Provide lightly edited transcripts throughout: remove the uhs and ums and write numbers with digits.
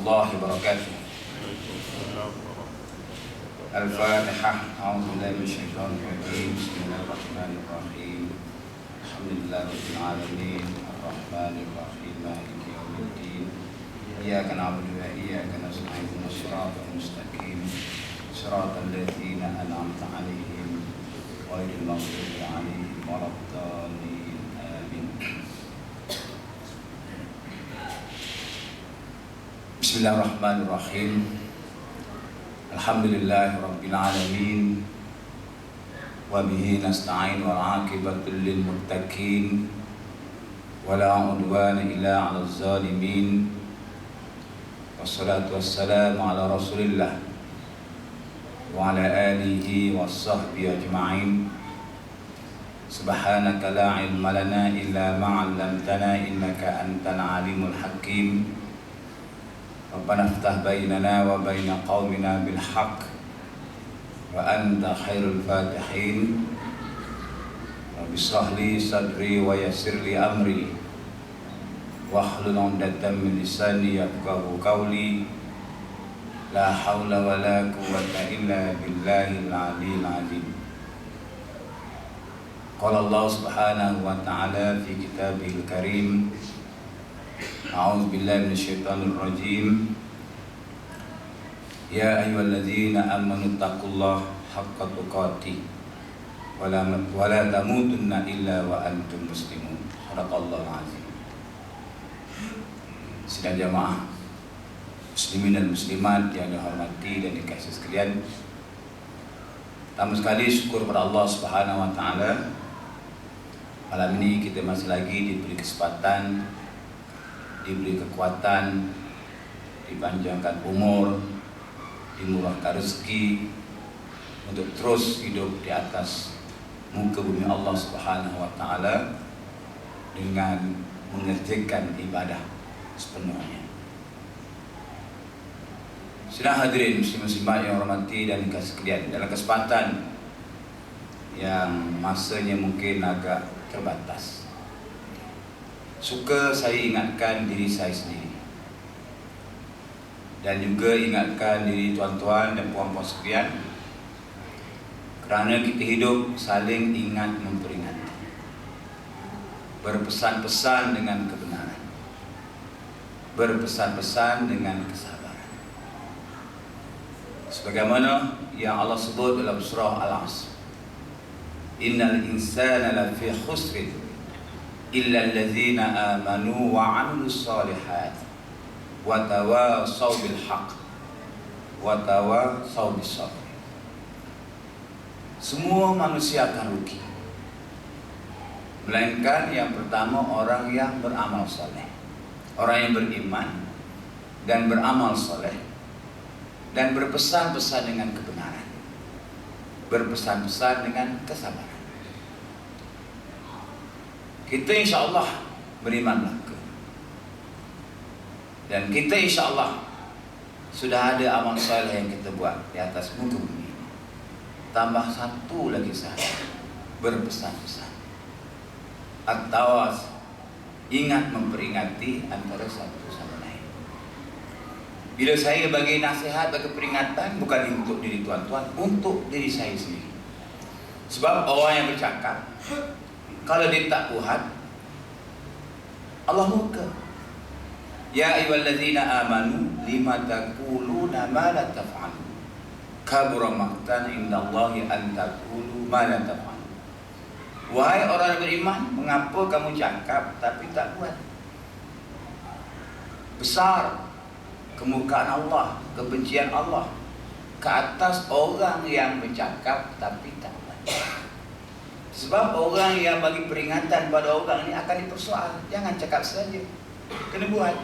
warahmatullahi wabarakatuh. Al-Fatihah. A'udzubillahi minasyaitonir rajim. Bismillahirrahmanirrahim. Alhamdulillahirabbil alamin. Arrahmanir rahim. Maliki yaumiddin. Iyyaka na'budu wa iyyaka nasta'in. Ihdinas siratal mustaqim. Siratal ladzina an'amta 'alaihim ghairil maghdubi 'alaihim waladdallin. Amin. Bismillahirrahmanirrahim. Alhamdulillahirabbil alamin. Wa bihi nasta'in wal 'aqibatu lil muttaqin. Wala 'udwana illa 'alal zalimin. Wassalatu wassalamu ala Rasulillah wa ala alihi wassahbihi ajma'in. Subhanaka la ilma lana illa ma 'allamtana innaka antal alimul hakim. Rabbana iftah bainana wa baina qaumina bil haqq wa anta khairul fatihin. Rabbi shrah li sadri wa yassir li amri wahlul 'uqdatam min lisani yafqahu qawli. La haula wa la quwwata illa billahil aliyyil azim. Qala Allah subhanahu wa ta'ala fi kitabihil karim. A'udzu billahi minasyaitonir rajim. Ya ayyuhalladzina amanu taqullaha haqqa tuqatih wa la tamutunna illa wa antum muslimun. Shadaqallahul azim. Sidang jamaah muslimin dan muslimat yang dihormati dan dikasihi sekalian, pertama sekali syukur pada Allah Subhanahu wa taala. Malam ini kita masih lagi diberi kesempatan, diberi kekuatan, dipanjangkan umur, dimurahkan rezeki untuk terus hidup di atas muka bumi Allah Subhanahu wa taala dengan mengerjakan ibadah sepenuhnya. Sidang hadirin muslim-muslimat yang hormati dan dikasihi sekalian, dalam kesempatan yang masanya mungkin agak terbatas, suka saya ingatkan diri saya sendiri dan juga ingatkan diri tuan-tuan dan puan-puan sekalian, kerana kita hidup saling ingat memperingati, berpesan-pesan dengan kebenaran, berpesan-pesan dengan kesabaran, sebagaimana yang Allah sebut dalam surah Al-Asr, innal insana lafi khusrin illa allazina amanu wa 'amilus shalihat wa tawasaw bil haqq wa tawasaw bis sabr. Semua manusia akan rugi, melainkan yang pertama orang yang beramal saleh, orang yang beriman dan beramal saleh dan berpesan-pesan dengan kebenaran, berpesan-pesan dengan kesabaran. Kita insya Allah beriman belaka, dan kita insya Allah sudah ada amal saleh yang kita buat di atas muka bumi. Tambah satu lagi saja, berpesan-pesan atau ingat memperingati antara satu sama lain. Bila saya bagi nasihat, bagi peringatan, bukan untuk diri tuan-tuan, untuk diri saya sendiri. Sebab orang yang bercakap, kalau dia tak buat, Allah murka. Ya ayyuhalladzina amanu lima taquluna ma la taf'alun. Kabura maqtan indallahi an taqulu ma la taf'alun. Wahai orang yang beriman, mengapa kamu cakap tapi tak buat? Besar kemurkaan Allah, kebencian Allah ke atas orang yang bercakap tapi tak buat. Sebab orang yang bagi peringatan pada orang ini akan dipersoal. Jangan cakap saja, kena buat.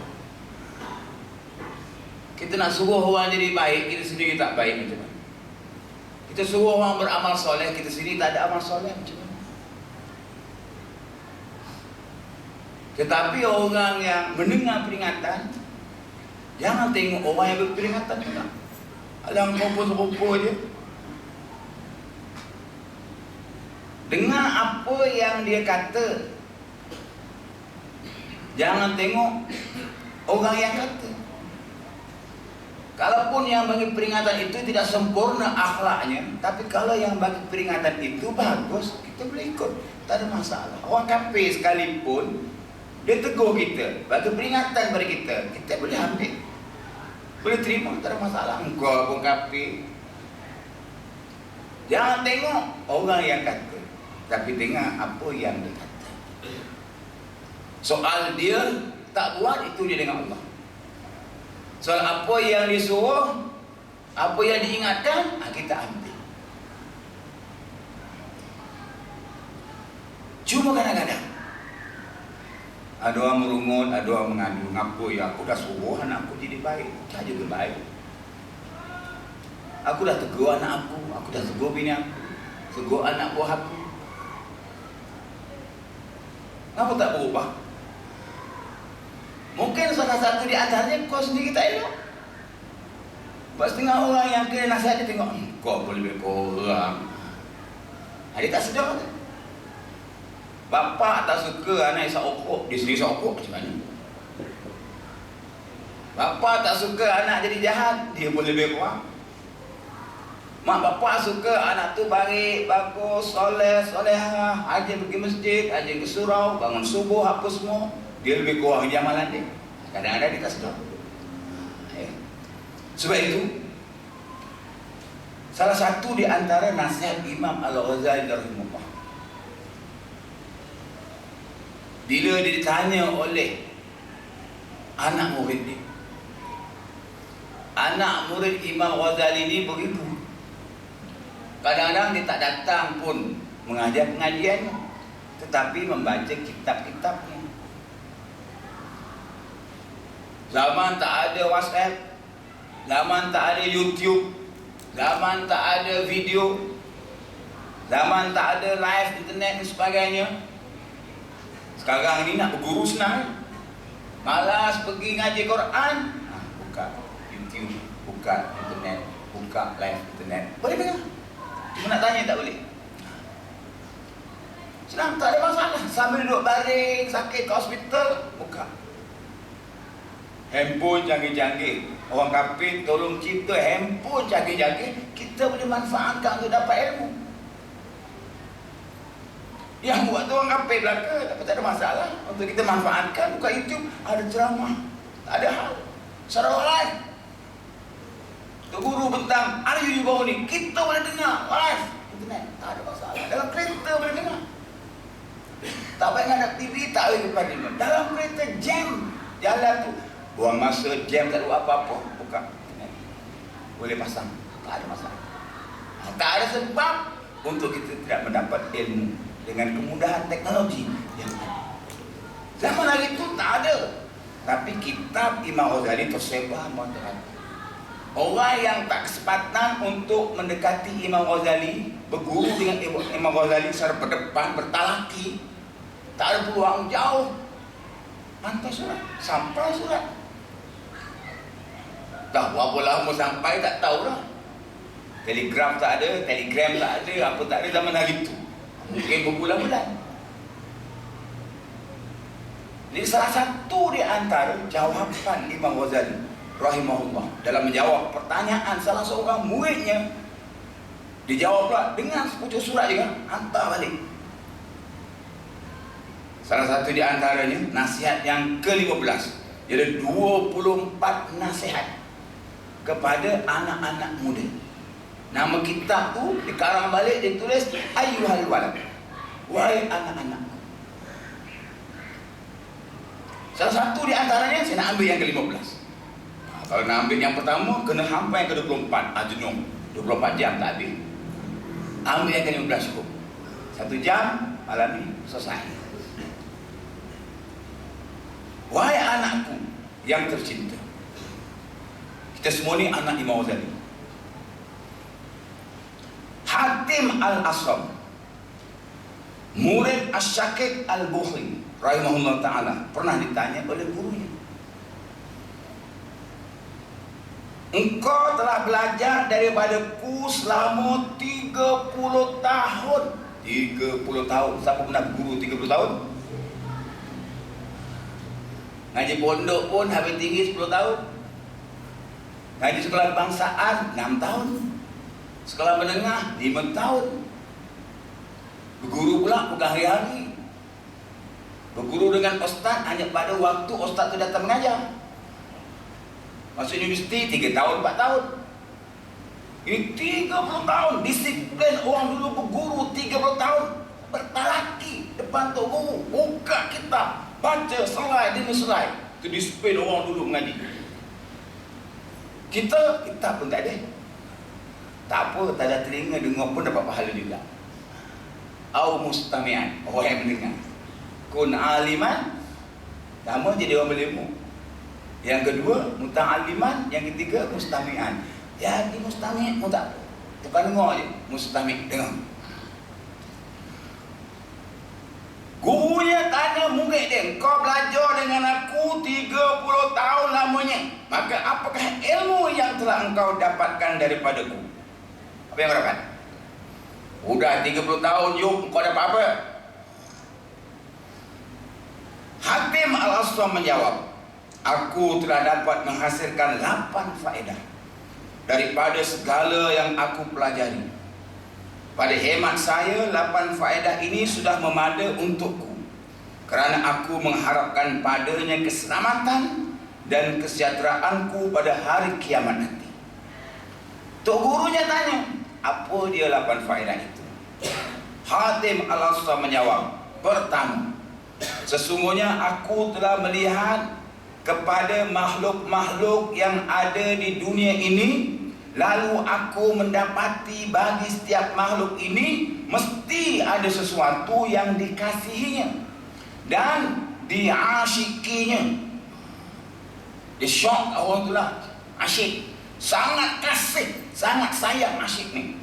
Kita nak suruh orang jadi baik, kita sendiri tak baik, macam mana? Kita suruh orang beramal soleh, kita sendiri tak ada amal soleh, macam mana? Tetapi orang yang mendengar peringatan, jangan tengok orang yang berperingatan juga. Alang rupa-rupa je. Dengar apa yang dia kata, jangan tengok orang yang kata. walaupun yang bagi peringatan itu tidak sempurna akhlaknya, tapi kalau yang bagi peringatan itu bagus, kita boleh ikut, tak ada masalah. Orang kafir sekalipun dia tegur kita, bagi peringatan pada kita, kita boleh ambil, boleh terima, tak ada masalah. Engkau pun kafir. Jangan tengok orang yang kata, tapi tengok apa yang dia kata. Soal dia tak buat, itu dia dengan Allah. Soal apa yang disuruh, apa yang diingatkan, kita ambil. Cuma kadang-kadang ada orang merungut, ada orang mengadu, ngaku ya aku dah suruh anak aku jadi baik, tak juga baik. Aku dah tegur anak aku dah tegur bini aku, tegur anak buah aku. Kenapa tak berubah? Mungkin salah satu di antaranya kau sendiri tak elok. Sebab setengah orang yang kena nasihat dia tengok, kau boleh lebih kurang. Dia tak sedar. Bapa tak suka anak isap okok, dia sendiri isap okok macam mana? Bapa tak suka anak jadi jahat, dia boleh lebih kurang. Mak bapa suka anak tu baik, bagus, soleh, solehah, rajin pergi masjid, rajin ke surau, bangun subuh, apa semua. Dia lebih kurang di amalan dia. Kadang-kadang dia tak sedar. Sebab itu, salah satu di antara nasihat Imam Al-Ghazali rahimahullah, bila dia ditanya oleh anak murid dia, anak murid Imam Ghazali ni beribu. Kadang-kadang dia tak datang pun mengajar pengajiannya, tetapi membaca kitab-kitabnya. Zaman tak ada WhatsApp, zaman tak ada YouTube, zaman tak ada video, zaman tak ada live internet dan sebagainya. Sekarang ni nak berguru senang. Malas pergi ngaji Quran, buka YouTube, buka internet, buka live internet. Boleh dengar. Cuma nak tanya tak boleh. Senang, tak ada masalah. Sambil duduk baring, sakit ke hospital, buka. Handphone canggih-canggih. Orang kafir tolong cipta handphone canggih-canggih, kita boleh manfaatkan untuk dapat ilmu. Yang buat tu orang kafir belaka, tapi tak ada masalah. Untuk kita manfaatkan, buka YouTube, ada ceramah, tak ada hal. Secara live. Tu guru bentang, ada di bawah ni, kita boleh dengar live internet, tak ada masalah. Dalam kereta boleh dengar. Tak payah ngadap TV, tak payah depan dia. Dalam kereta jam jalan tu, buang masa jam tak ada apa-apa, buka internet, boleh pasang, tak ada masalah. Tak ada sebab untuk kita tidak mendapat ilmu dengan kemudahan teknologi yang ada. Zaman hari itu tak ada, tapi kitab Imam Ghazali tersebar masyarakat. Orang yang tak kesempatan untuk mendekati Imam Ghazali, berguru dengan Imam Ghazali secara berdepan, bertalaki, tak ada peluang jauh, hantar surat, sampai surat. Dah berapa lama sampai tak tahulah. Telegram tak ada, telegram tak ada, apa tak ada zaman hari itu. Mungkin berbulan-bulan. Ini salah satu di antara jawapan Imam Ghazali rahimahullah dalam menjawab pertanyaan salah seorang muridnya. Dijawablah dengan sepucuk surat juga, hantar balik. Salah satu di antaranya nasihat yang ke-15, iaitu 24 nasihat kepada anak-anak muda. Nama kitab tu dikarang balik, ditulis ayyuhal walad, wahai anak-anak. Salah satu di antaranya saya nak ambil yang ke-15. Kalau nak ambil yang pertama, kena sampai yang ke-24. Jenuh 24 jam tak habis. Ambil yang ke-15 cukup. 1 jam malam ni selesai. Wahai anakku yang tercinta, kita semua ni anak Imam Ghazali. Hatim Al-Asram, murid Asy-Syaqiq Al-Bukhari rahimahullah ta'ala, pernah ditanya oleh gurunya, engkau telah belajar daripadaku selama 30 tahun. 30 tahun. Siapa pernah guru 30 tahun? Ngaji pondok pun habis tinggi 10 tahun. Ngaji sekolah kebangsaan 6 tahun. Sekolah menengah 5 tahun. Berguru pula bukan hari-hari. Berguru dengan ustaz hanya pada waktu ustaz itu datang mengajar. Masuk universiti 3 tahun, 4 tahun. Ini 30 tahun disiplin. Orang dulu berguru 30 tahun bertalaki depan tok guru, buka kitab, baca selai demi selai. Itu disiplin orang dulu mengaji. Kita pun tak ada. Tak apa, tak ada telinga dengar pun dapat pahala juga. Au mustami'an, orang yang mendengar. Kun aliman, pertama jadi orang berilmu. Yang kedua muta'aliman, yang ketiga mustami'an. Jadi mustami' pun tak apa. Tukar dengar je, mustami' dengar. Gurunya tanya murid dia, kau belajar dengan aku 30 tahun lamanya, maka apakah ilmu yang telah engkau dapatkan daripadaku? Apa yang kau dapat? Udah 30 tahun yuk, kau dapat apa? Hatim Al-Aswam menjawab, aku telah dapat menghasilkan 8 faedah daripada segala yang aku pelajari. Pada hemat saya, 8 faedah ini sudah memada untukku, kerana aku mengharapkan padanya keselamatan dan kesejahteraanku pada hari kiamat nanti. Tok gurunya tanya, apa dia 8 faedah itu? Hatim Al-Aswam menjawab, pertama, sesungguhnya aku telah melihat kepada makhluk-makhluk yang ada di dunia ini, lalu aku mendapati bagi setiap makhluk ini mesti ada sesuatu yang dikasihinya dan diasyikinya. Dia syok orang tu lah, asyik, sangat kasih, sangat sayang asyik ni.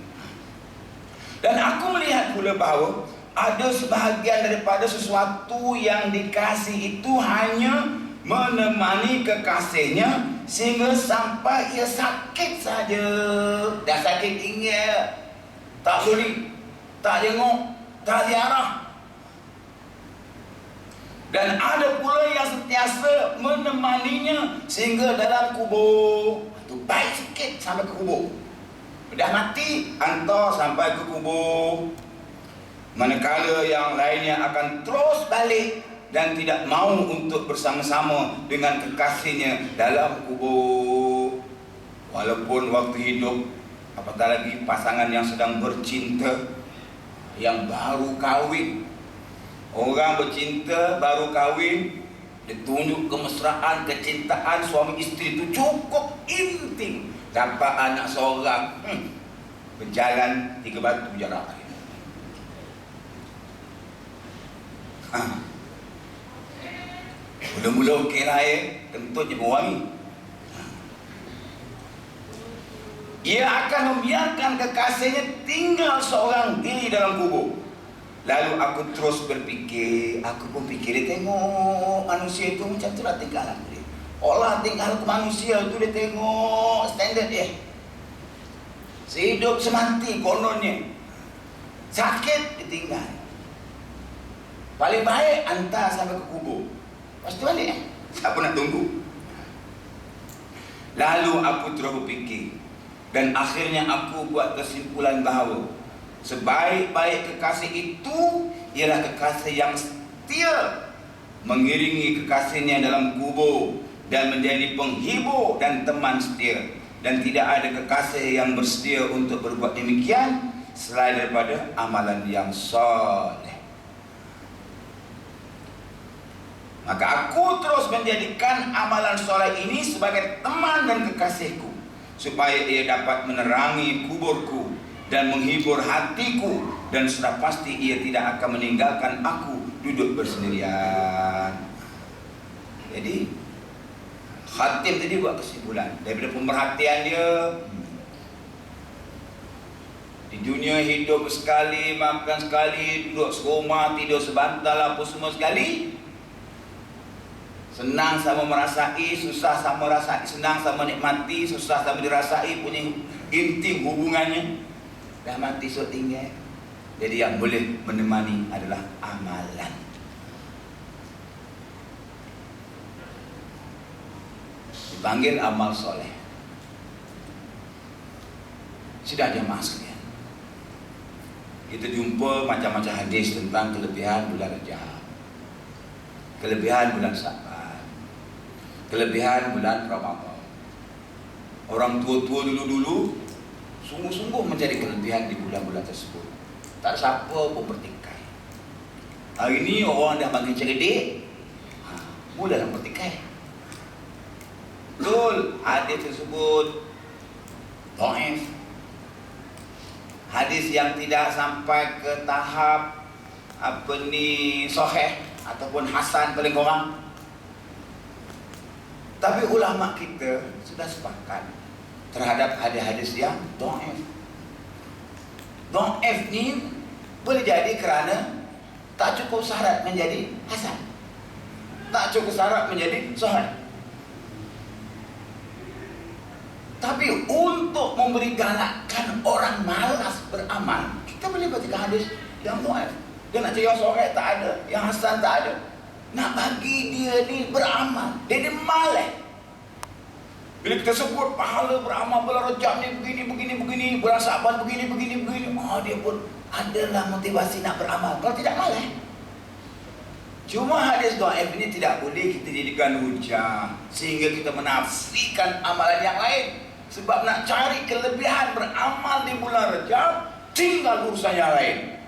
Dan aku melihat pula bahawa ada sebahagian daripada sesuatu yang dikasih itu hanya menemani kekasihnya sehingga sampai ia sakit saja. Dah sakit tinggal, tak suri, tak jenguk, tak ziarah. Dan ada pula yang sentiasa menemaninya sehingga dalam kubur. Itu baik sikit sampai ke kubur. Dah mati, hantar sampai ke kubur. Manakala yang lainnya akan terus balik dan tidak mau untuk bersama-sama dengan kekasihnya dalam kubur. Walaupun waktu hidup, apatah lagi pasangan yang sedang bercinta, yang baru kahwin. Orang bercinta baru kahwin, ditunjuk kemesraan, kecintaan suami isteri itu cukup intim. Dapat anak seorang, berjalan 3 batu jarak. Mula-mula okey lah kentut je berwangi. Ia akan membiarkan kekasihnya tinggal seorang diri dalam kubur. Lalu aku terus berfikir, aku pun fikir, dia tengok manusia itu macam tu lah tinggal dia. Allah tinggal ke manusia tu, dia tengok standard dia. Sehidup semati kononnya. Sakit ditinggal. Paling baik hantar sampai ke kubur. Lepas tu balik siapa nak tunggu? Lalu aku terus berfikir, dan akhirnya aku buat kesimpulan bahawa sebaik-baik kekasih itu ialah kekasih yang setia, mengiringi kekasihnya dalam kubur dan menjadi penghibur dan teman setia. Dan tidak ada kekasih yang bersedia untuk berbuat demikian selain daripada amalan yang soleh. Maka aku terus menjadikan amalan soleh ini sebagai teman dan kekasihku, supaya ia dapat menerangi kuburku dan menghibur hatiku, dan sudah pasti ia tidak akan meninggalkan aku duduk bersendirian. Jadi Hatim tadi buat kesimpulan daripada pemerhatian dia. Di dunia hidup sekali, makan sekali, duduk serumah, tidur sebantal, apa semua sekali. Senang sama merasai, susah sama rasai. Senang sama nikmati, susah sama dirasai, punya intim hubungannya. Dah mati so tinggal. Jadi yang boleh menemani adalah amalan. Dipanggil amal soleh. Sidang jemaah sekalian, kita jumpa macam-macam hadis tentang kelebihan bulan Rajab, kelebihan bulan Sya'ban, kelebihan bulan Ramadan. Orang tua-tua dulu-dulu sungguh-sungguh mencari kelebihan di bulan-bulan tersebut. Tak siapa pun bertikai. Hari ini orang dah makin cerdik, mulalah bertikai. Betul, hadis tersebut dhaif. Hadis yang tidak sampai ke tahap sahih ataupun hasan paling kurang. Tapi ulama kita sudah sepakat terhadap hadis-hadis yang dhaif. Dhaif ni boleh jadi kerana tak cukup syarat menjadi hasan, tak cukup syarat menjadi sahih. Tapi untuk memberi galakkan orang malas beramal, kita boleh baca hadis yang dhaif. Dia nak cari yang sahih tak ada, yang hasan tak ada. Nak bagi dia ni beramal, dia ni malas. Bila kita sebut pahala beramal bulan Rajab ni begini, bulan Sya'ban begini, dia pun adalah motivasi nak beramal. Kalau tidak malas. Cuma hadis dhaif ini tidak boleh kita jadikan hujah sehingga kita menafikan amalan yang lain. Sebab nak cari kelebihan beramal di bulan Rajab, tinggal urusan yang lain.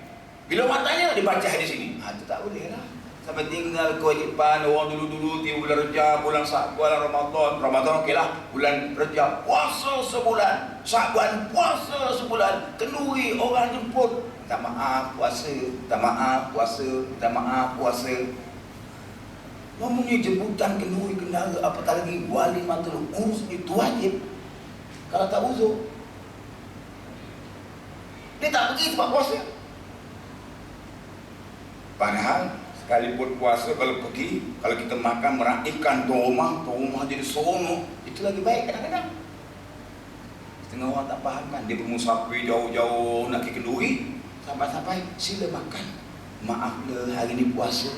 Bila matanya dibaca hadis ini, itu tak boleh lah. Sampai tinggal kewajipan orang dulu-dulu di bulan Rajab, bulan Sya'ban, Ramadan okeylah, bulan Rajab puasa sebulan, Sya'ban puasa sebulan, kenduri orang jemput, minta maaf puasa, minta maaf puasa, minta maaf puasa. Mempunyai jemputan kenduri kendara, apatah lagi walimatul urus itu wajib. Kalau tak uzur, dia tak pergi sebab puasa. Padahal sekalipun puasa, kalau pergi, kalau kita makan meraihkan tuan rumah jadi seronok, itu lagi baik kadang-kadang. Setengah orang tak faham kan, dia bermusafir jauh-jauh nak pergi kenduri, sampai-sampai sila makan. Maaflah hari ni puasa.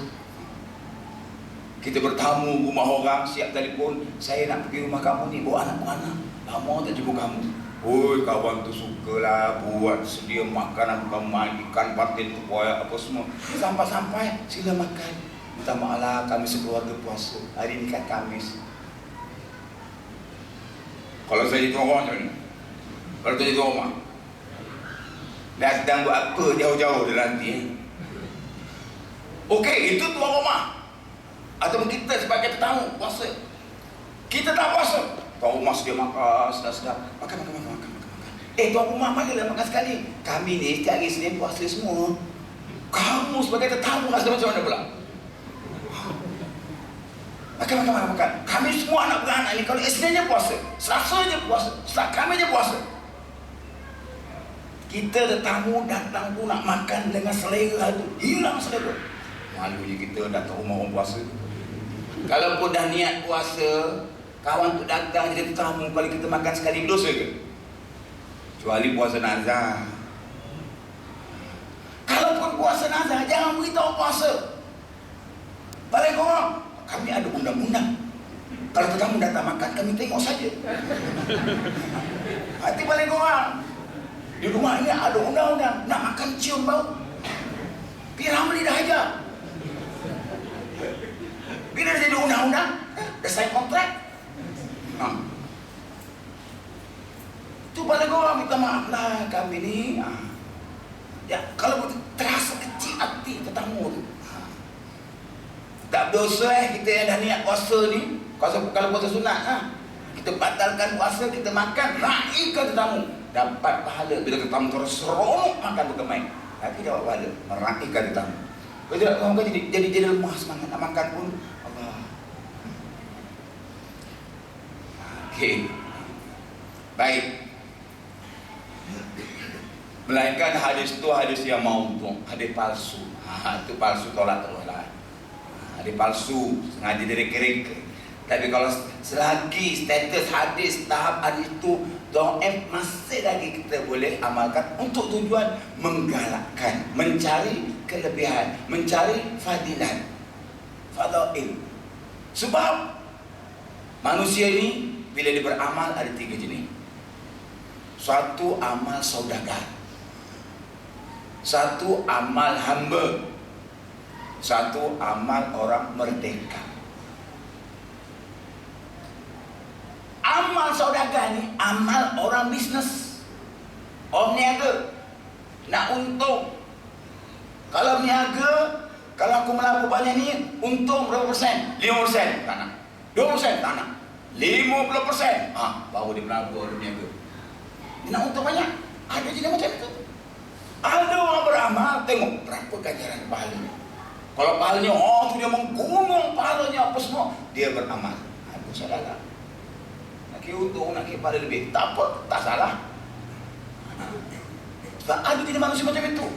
Kita bertamu rumah orang, siap telefon, saya nak pergi rumah kamu ni, bawa anak-anak. Lama tak jumpa kamu. Oi, kawan tu sukalah buat sedia makanan kamu, ikan patin, tepoyak apa semua. Sampai-sampai sila makan. Minta maaflah kami sekeluarga puasa. Hari ni kan Khamis. Kalau saya di rumah macam ni, kalau saya di rumah, datang buat apa jauh-jauh dia nanti. Okey, itu tuan rumah. Atau kita sebagai tetamu puasa, kita tak puasa, tuan rumah sedia makan sedap-sedap, makan. Tuan rumah marilah makan sekali. Kami ni setiap hari Senin puasa semua. Kamu sebagai tetamu rasa macam mana pula? Makan. Kami semua anak beranak ni kalau Isnin je puasa, Selasa je puasa, Khamis je puasa. Kita tetamu datang pun nak makan dengan selera tu, hilang selera. Malunya kita datang rumah orang puasa. Kalaupun dah niat puasa, kawan tu datang jadi tetamu, kalau kita makan sekali berdosa ke? Kecuali puasa nazar. Kalaupun puasa nazar, jangan beritahu puasa. Paling korang, kami ada undang-undang. Kalau tetamu datang makan, kami tengok saja. Hati paling korang. Di rumah ini ada undang-undang. Nak makan cium bau, P. Ramli dah ajar. Bila dia jadi undang-undang, dah sign kontrak. Itu pada korang minta maaf lah kami ni. Ya, kalau terasa kecil hati tetamu tu. Tak berdosa kita yang dah niat puasa ni. Kalau puasa sunat, kita batalkan puasa, kita makan, raihkan tetamu, dapat pahala. Bila tetamu terus seronok makan berkemai, tapi dapat pahala meraihkan tetamu. Kalau tidak, kamu kan jadi lemah semangat nak makan pun. Allah. Okey, baik. Melainkan hadis itu hadis yang maudhu', hadis palsu. Itu palsu tolak terus lah. Hadis palsu, sengaja direka-reka. Tapi kalau selagi status hadis, tahap hadis itu dhaif, masih lagi kita boleh amalkan untuk tujuan menggalakkan, mencari kelebihan, mencari fadilat, fadail. Sebab manusia ini bila dia beramal ada 3 jenis. satu amal saudagar, satu amal hamba, satu amal orang merdeka. Amal saudagar ni amal orang bisnes, orang niaga, nak untung. Kalau niaga, kalau aku melabur banyak ni, untung berapa persen? 5% tak nak, 20% tak nak, 50%, baru dia melabur, dia niaga. Dia nak untung banyak. Ada jenis macam itu. Ada orang beramal, tengok berapa ganjaran pahalanya. Kalau pahalanya, tu dia menggunung pahalanya apa semua, dia beramal. Itu salah. Nak kira untung, nak kira pahala lebih, tak apa, tak salah. Sebab ada jenis manusia macam itu,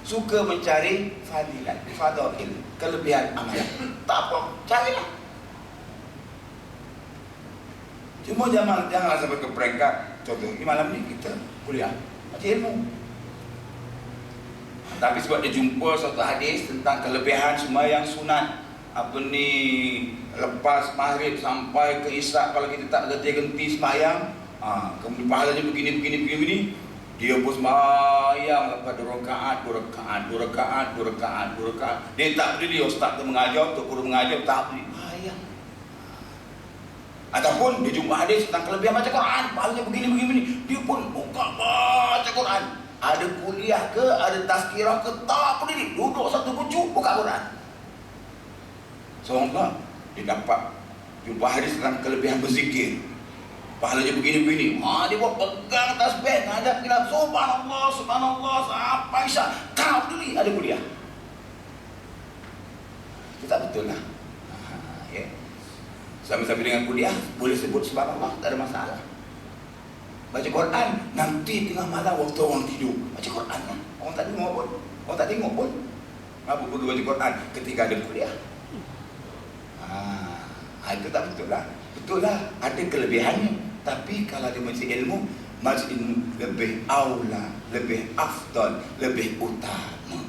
suka mencari fadilat, fadail, kelebihan amalan. Tak apa, carilah. Cuma janganlah sampai ke peringkat, contoh, ni malam ni kita kuliah, macam ilmu. Tapi sebab dia jumpa suatu hadis tentang kelebihan sembahyang sunat, lepas maghrib sampai ke isyak, kalau kita tak genti-genti sembahyang, kemudian pahalanya begini, dia pun sembahyang lepas 2 rakaat. Dia tak berdiri, ustaz tu mengajar, tu guru mengajar, tak berdiri, sembahyang. Ataupun dia jumpa hadis tentang kelebihan baca Quran, pahalanya begini, dia pun buka baca Quran. Ada kuliah ke, ada tazkirah ke, tak berdiri, duduk satu bucu, buka Quran. Semoga dia dapat jumpa hadis tentang kelebihan berzikir, pahalanya begini. Dia buat pegang tasbih, ngadap kira subhanallah sampai isyak, tak berdiri, ada kuliah. Itu tak betul lah. Ya. Sambil-sambil dengan kuliah boleh sebut subhanallah, tak ada masalah. Baca Quran nanti tengah malam waktu orang tidur, baca Quran lah. Orang tak tengok pun. Apa perlu baca Quran ketika ada kuliah? Itu tak betul lah. Betul lah, ada kelebihannya. Tapi kalau dia majlis ilmu lebih aula, lebih afdal, lebih utama.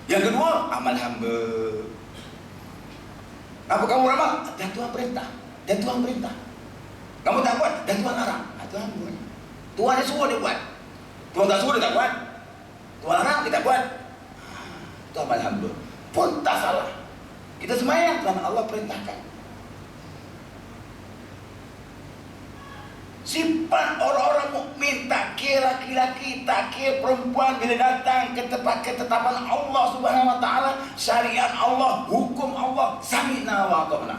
Yang kedua, amal hamba. Apa kamu ramal? Dan Tuhan perintah. Kamu tak buat, dan Tuhan larang. Tuhan buat. Tuhan yang suruh dia buat. Tuhan tak suruh dia tak buat. Tuhan larang dia tak buat. Itu amal hamba. Pun tak salah. Kita sembahyang kerana Allah perintahkan. Sifat orang-orang mukmin, tak kira laki-laki, tak kira perempuan, bila datang ke tempat ketetapan Allah Subhanahu wa taala, syariat Allah, hukum Allah, sami'na wa ata'na.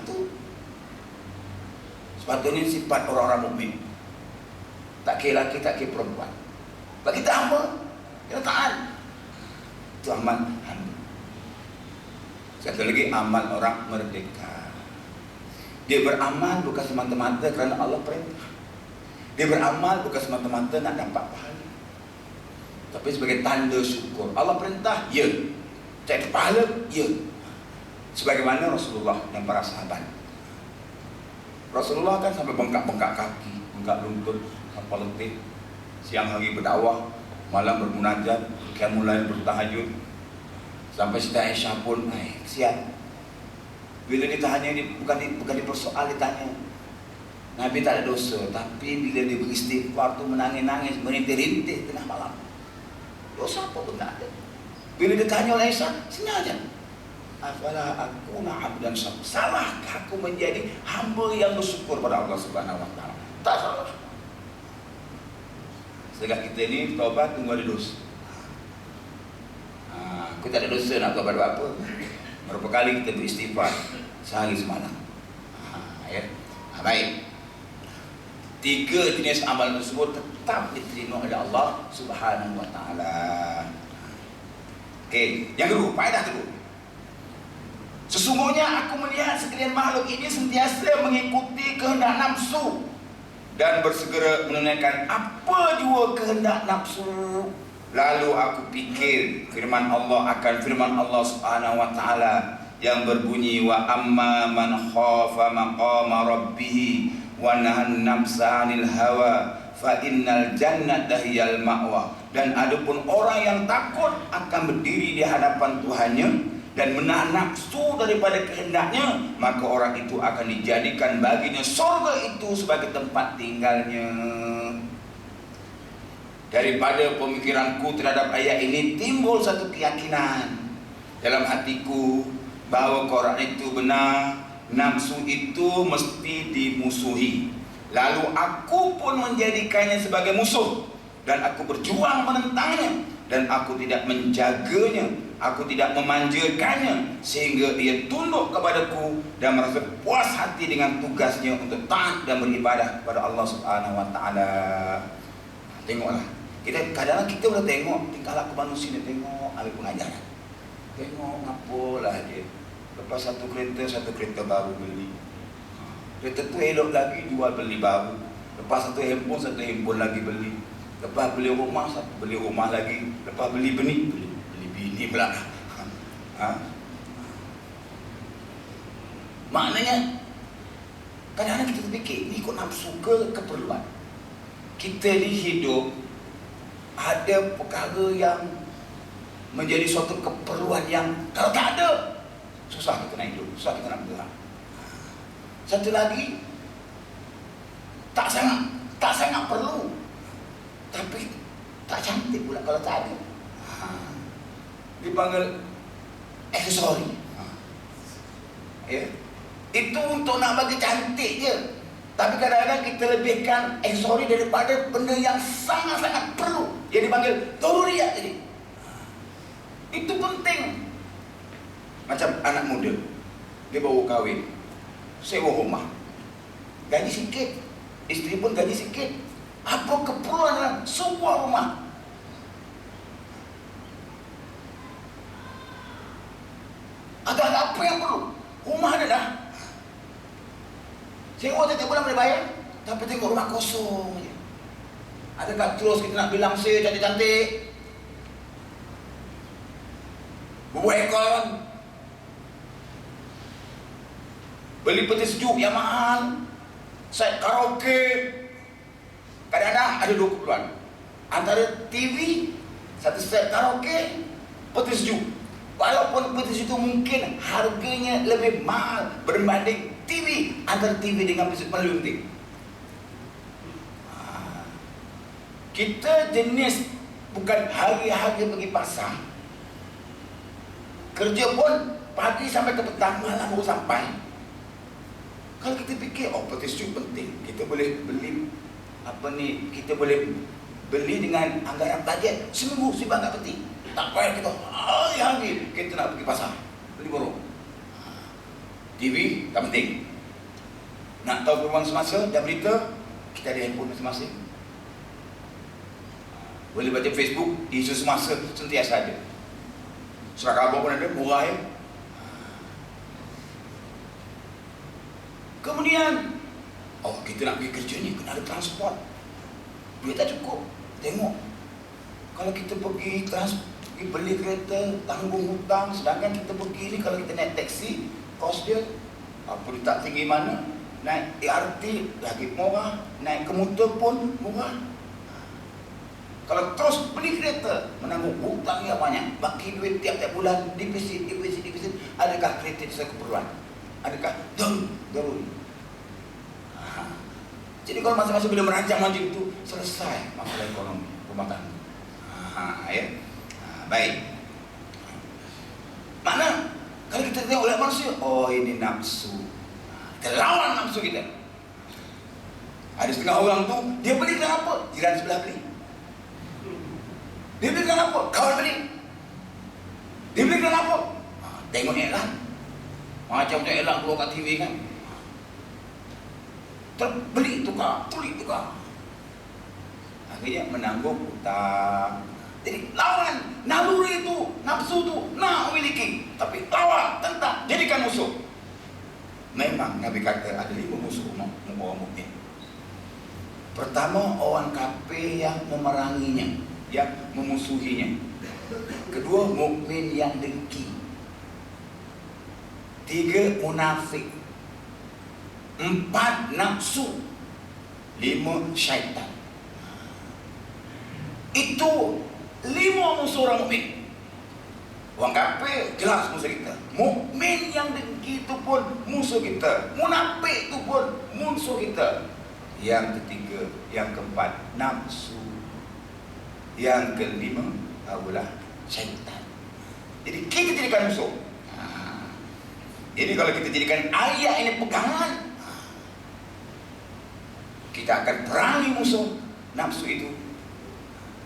Itu sepatutnya sifat orang-orang mukmin. Tak kira laki, tak kira perempuan. Bagi kita hamba, kita taat. Itu amal hamba. Satu lagi, amal orang merdeka. Dia beramal bukan semata-mata kerana Allah perintah. Dia beramal bukan semata-mata nak dapat pahala, tapi sebagai tanda syukur. Allah perintah, ya. Cari pahala, ya. Sebagaimana Rasulullah dan para sahabat. Rasulullah kan sampai bengkak-bengkak kaki, bengkak lutut, sampai letih. Siang hari berdakwah, malam bermunajat, qiyamul lail bertahajud. Sampai Siti Aisyah pun, kesian. Bila ditanya, bukan dipersoal, ditanya. Nabi tak ada dosa, tapi bila dia beristighfar tu menangis-nangis, merintih-rintih tengah malam. Dosa apa pun tak ada. Bila ditanya oleh Aisyah, sengaja. Afala akuna abdan syukur. Salahkah aku menjadi hamba yang bersyukur pada Allah Subhanahu wa taala? Tak salah. Sedangkan kita ni taubat tunggu ada dosa. Aku tak ada dosa nak taubat apa? Berapa kali kita beristighfar sehari semalam. Baik. 3 jenis amal tersebut tetap diterima oleh Allah Subhanahu wa taala. Okey, yang kedua, faedah kedua. Sesungguhnya aku melihat sekalian makhluk ini sentiasa mengikuti kehendak nafsu dan bersegera menunaikan apa jua kehendak nafsu. Lalu aku fikir firman Allah Subhanahu wa taala yang berbunyi, wa amma man khafa maqama rabbih wa nahan nafsa 'anil hawa fa innal jannata hiyal ma'wa. Dan adapun orang yang takut akan berdiri di hadapan Tuhannya dan menahan nafsu daripada kehendaknya, maka orang itu akan dijadikan baginya surga itu sebagai tempat tinggalnya. Daripada pemikiranku terhadap ayat ini timbul satu keyakinan dalam hatiku bahawa Quran itu benar, nafsu itu mesti dimusuhi. Lalu aku pun menjadikannya sebagai musuh dan aku berjuang menentangnya, dan aku tidak menjaganya, aku tidak memanjakannya sehingga ia tunduk kepadaku dan merasa puas hati dengan tugasnya untuk taat dan beribadah kepada Allah Subhanahu wa taala. Tengoklah, kita kadang kita boleh tengok tingkah laku manusia ni, tengok ambil pengajaran. Tengok ngapalah dia. Lepas satu kereta baru beli. Kereta tu elok lagi, jual beli baru. Lepas satu handphone lagi beli. Lepas beli rumah lagi. Lepas beli bini pula. Maknanya kadang-kadang kita terfikir ni ikut nafsu ke keperluan. Kita ni hidup ada perkara yang menjadi suatu keperluan yang kalau tak ada susah kita nak hidup, susah kita nak bergerak. Satu lagi tak sangat perlu, tapi tak cantik pula kalau tak ada. Dipanggil aksesori. Ya. Itu untuk nak bagi cantik je. Tapi kadang-kadang kita lebihkan aksesori daripada benda yang sangat-sangat perlu. Yang dipanggil daruriyat tadi. Itu penting. Macam anak muda, dia baru kahwin, sewa rumah, gaji sikit, isteri pun gaji sikit. Apa keperluan dalam sebuah rumah? Ada apa yang perlu? Rumah ada dah. Sewa tiap bulan boleh bayar, tapi tengok rumah kosong je. Adakah terus kita nak bilang saya cantik-cantik? Berbuaikan, beli peti sejuk yang mahal, set karaoke. Kadang-kadang ada dua keperluan, antara TV, satu set karaoke, peti sejuk. Walaupun peti sejuk itu mungkin harganya lebih mahal berbanding TV, antara TV dengan peti sejuk paling penting. Kita jenis bukan hari-hari pergi pasar, kerja pun pagi sampai ke petang, malam baru sampai. Kalau kita fikir, oh peti sejuk penting, kita boleh beli kita boleh beli dengan anggaran bajet seminggu simpan kat peti. Tak payah kita hari-hari kita nak pergi pasar beli borong. TV tak penting. Nak tahu perubahan semasa dan berita, kita ada handphone masing-masing. Boleh baca Facebook, isu semasa sentiasa ada. Surat khabar pun ada, murah ya. Kemudian, oh kita nak pergi kerja ni kena ada transport. Duit tak cukup. Tengok, kalau kita pergi beli kereta, tanggung hutang. Sedangkan kita pergi ni, kalau kita naik taksi, kos dia apa dia tak tinggi mana. Naik ERT lagi murah, naik komuter pun murah. Kalau terus beli kereta, menanggung hutang yang banyak, bagi duit tiap-tiap bulan, defisit. Adakah kereta itu keperluan? Adakah daruri? Jadi kalau masa-masa bila merancang macam itu, selesai masalah ekonomi rumah tangga. Ya. Baik. Mana kalau kita tengok oleh manusia, oh ini nafsu. Kita lawan nafsu kita. Ada setengah orang tu, dia beli kenapa? Jiran sebelah beli. Dia beli kenapa? Kawan beli. Dia beli kenapa? Tengok iklan. Macam iklan keluar kat TV kan. Terbeli tukar. Akhirnya menanggung hutang. Jadi lawan naluri itu, nafsu itu nak memiliki, tapi lawan, tentang, jadikan musuh. Memang Nabi kata ada 5 musuh orang mukmin. Pertama, orang kafir yang memeranginya, yang memusuhinya. Kedua, mukmin yang dengki. 3, munafik. 4, nafsu. 5, syaitan. Itu 5 musuh orang mukmin. Orang kafir jelas musuh kita. Mukmin yang dengki itu pun musuh kita. Munafik itu pun musuh kita. Yang ketiga, yang keempat, nafsu. Yang kelima, adalah syaitan. Jadi kita jadikan musuh. Ini kalau kita jadikan ayat ini pegangan, kita akan perangi musuh nafsu itu.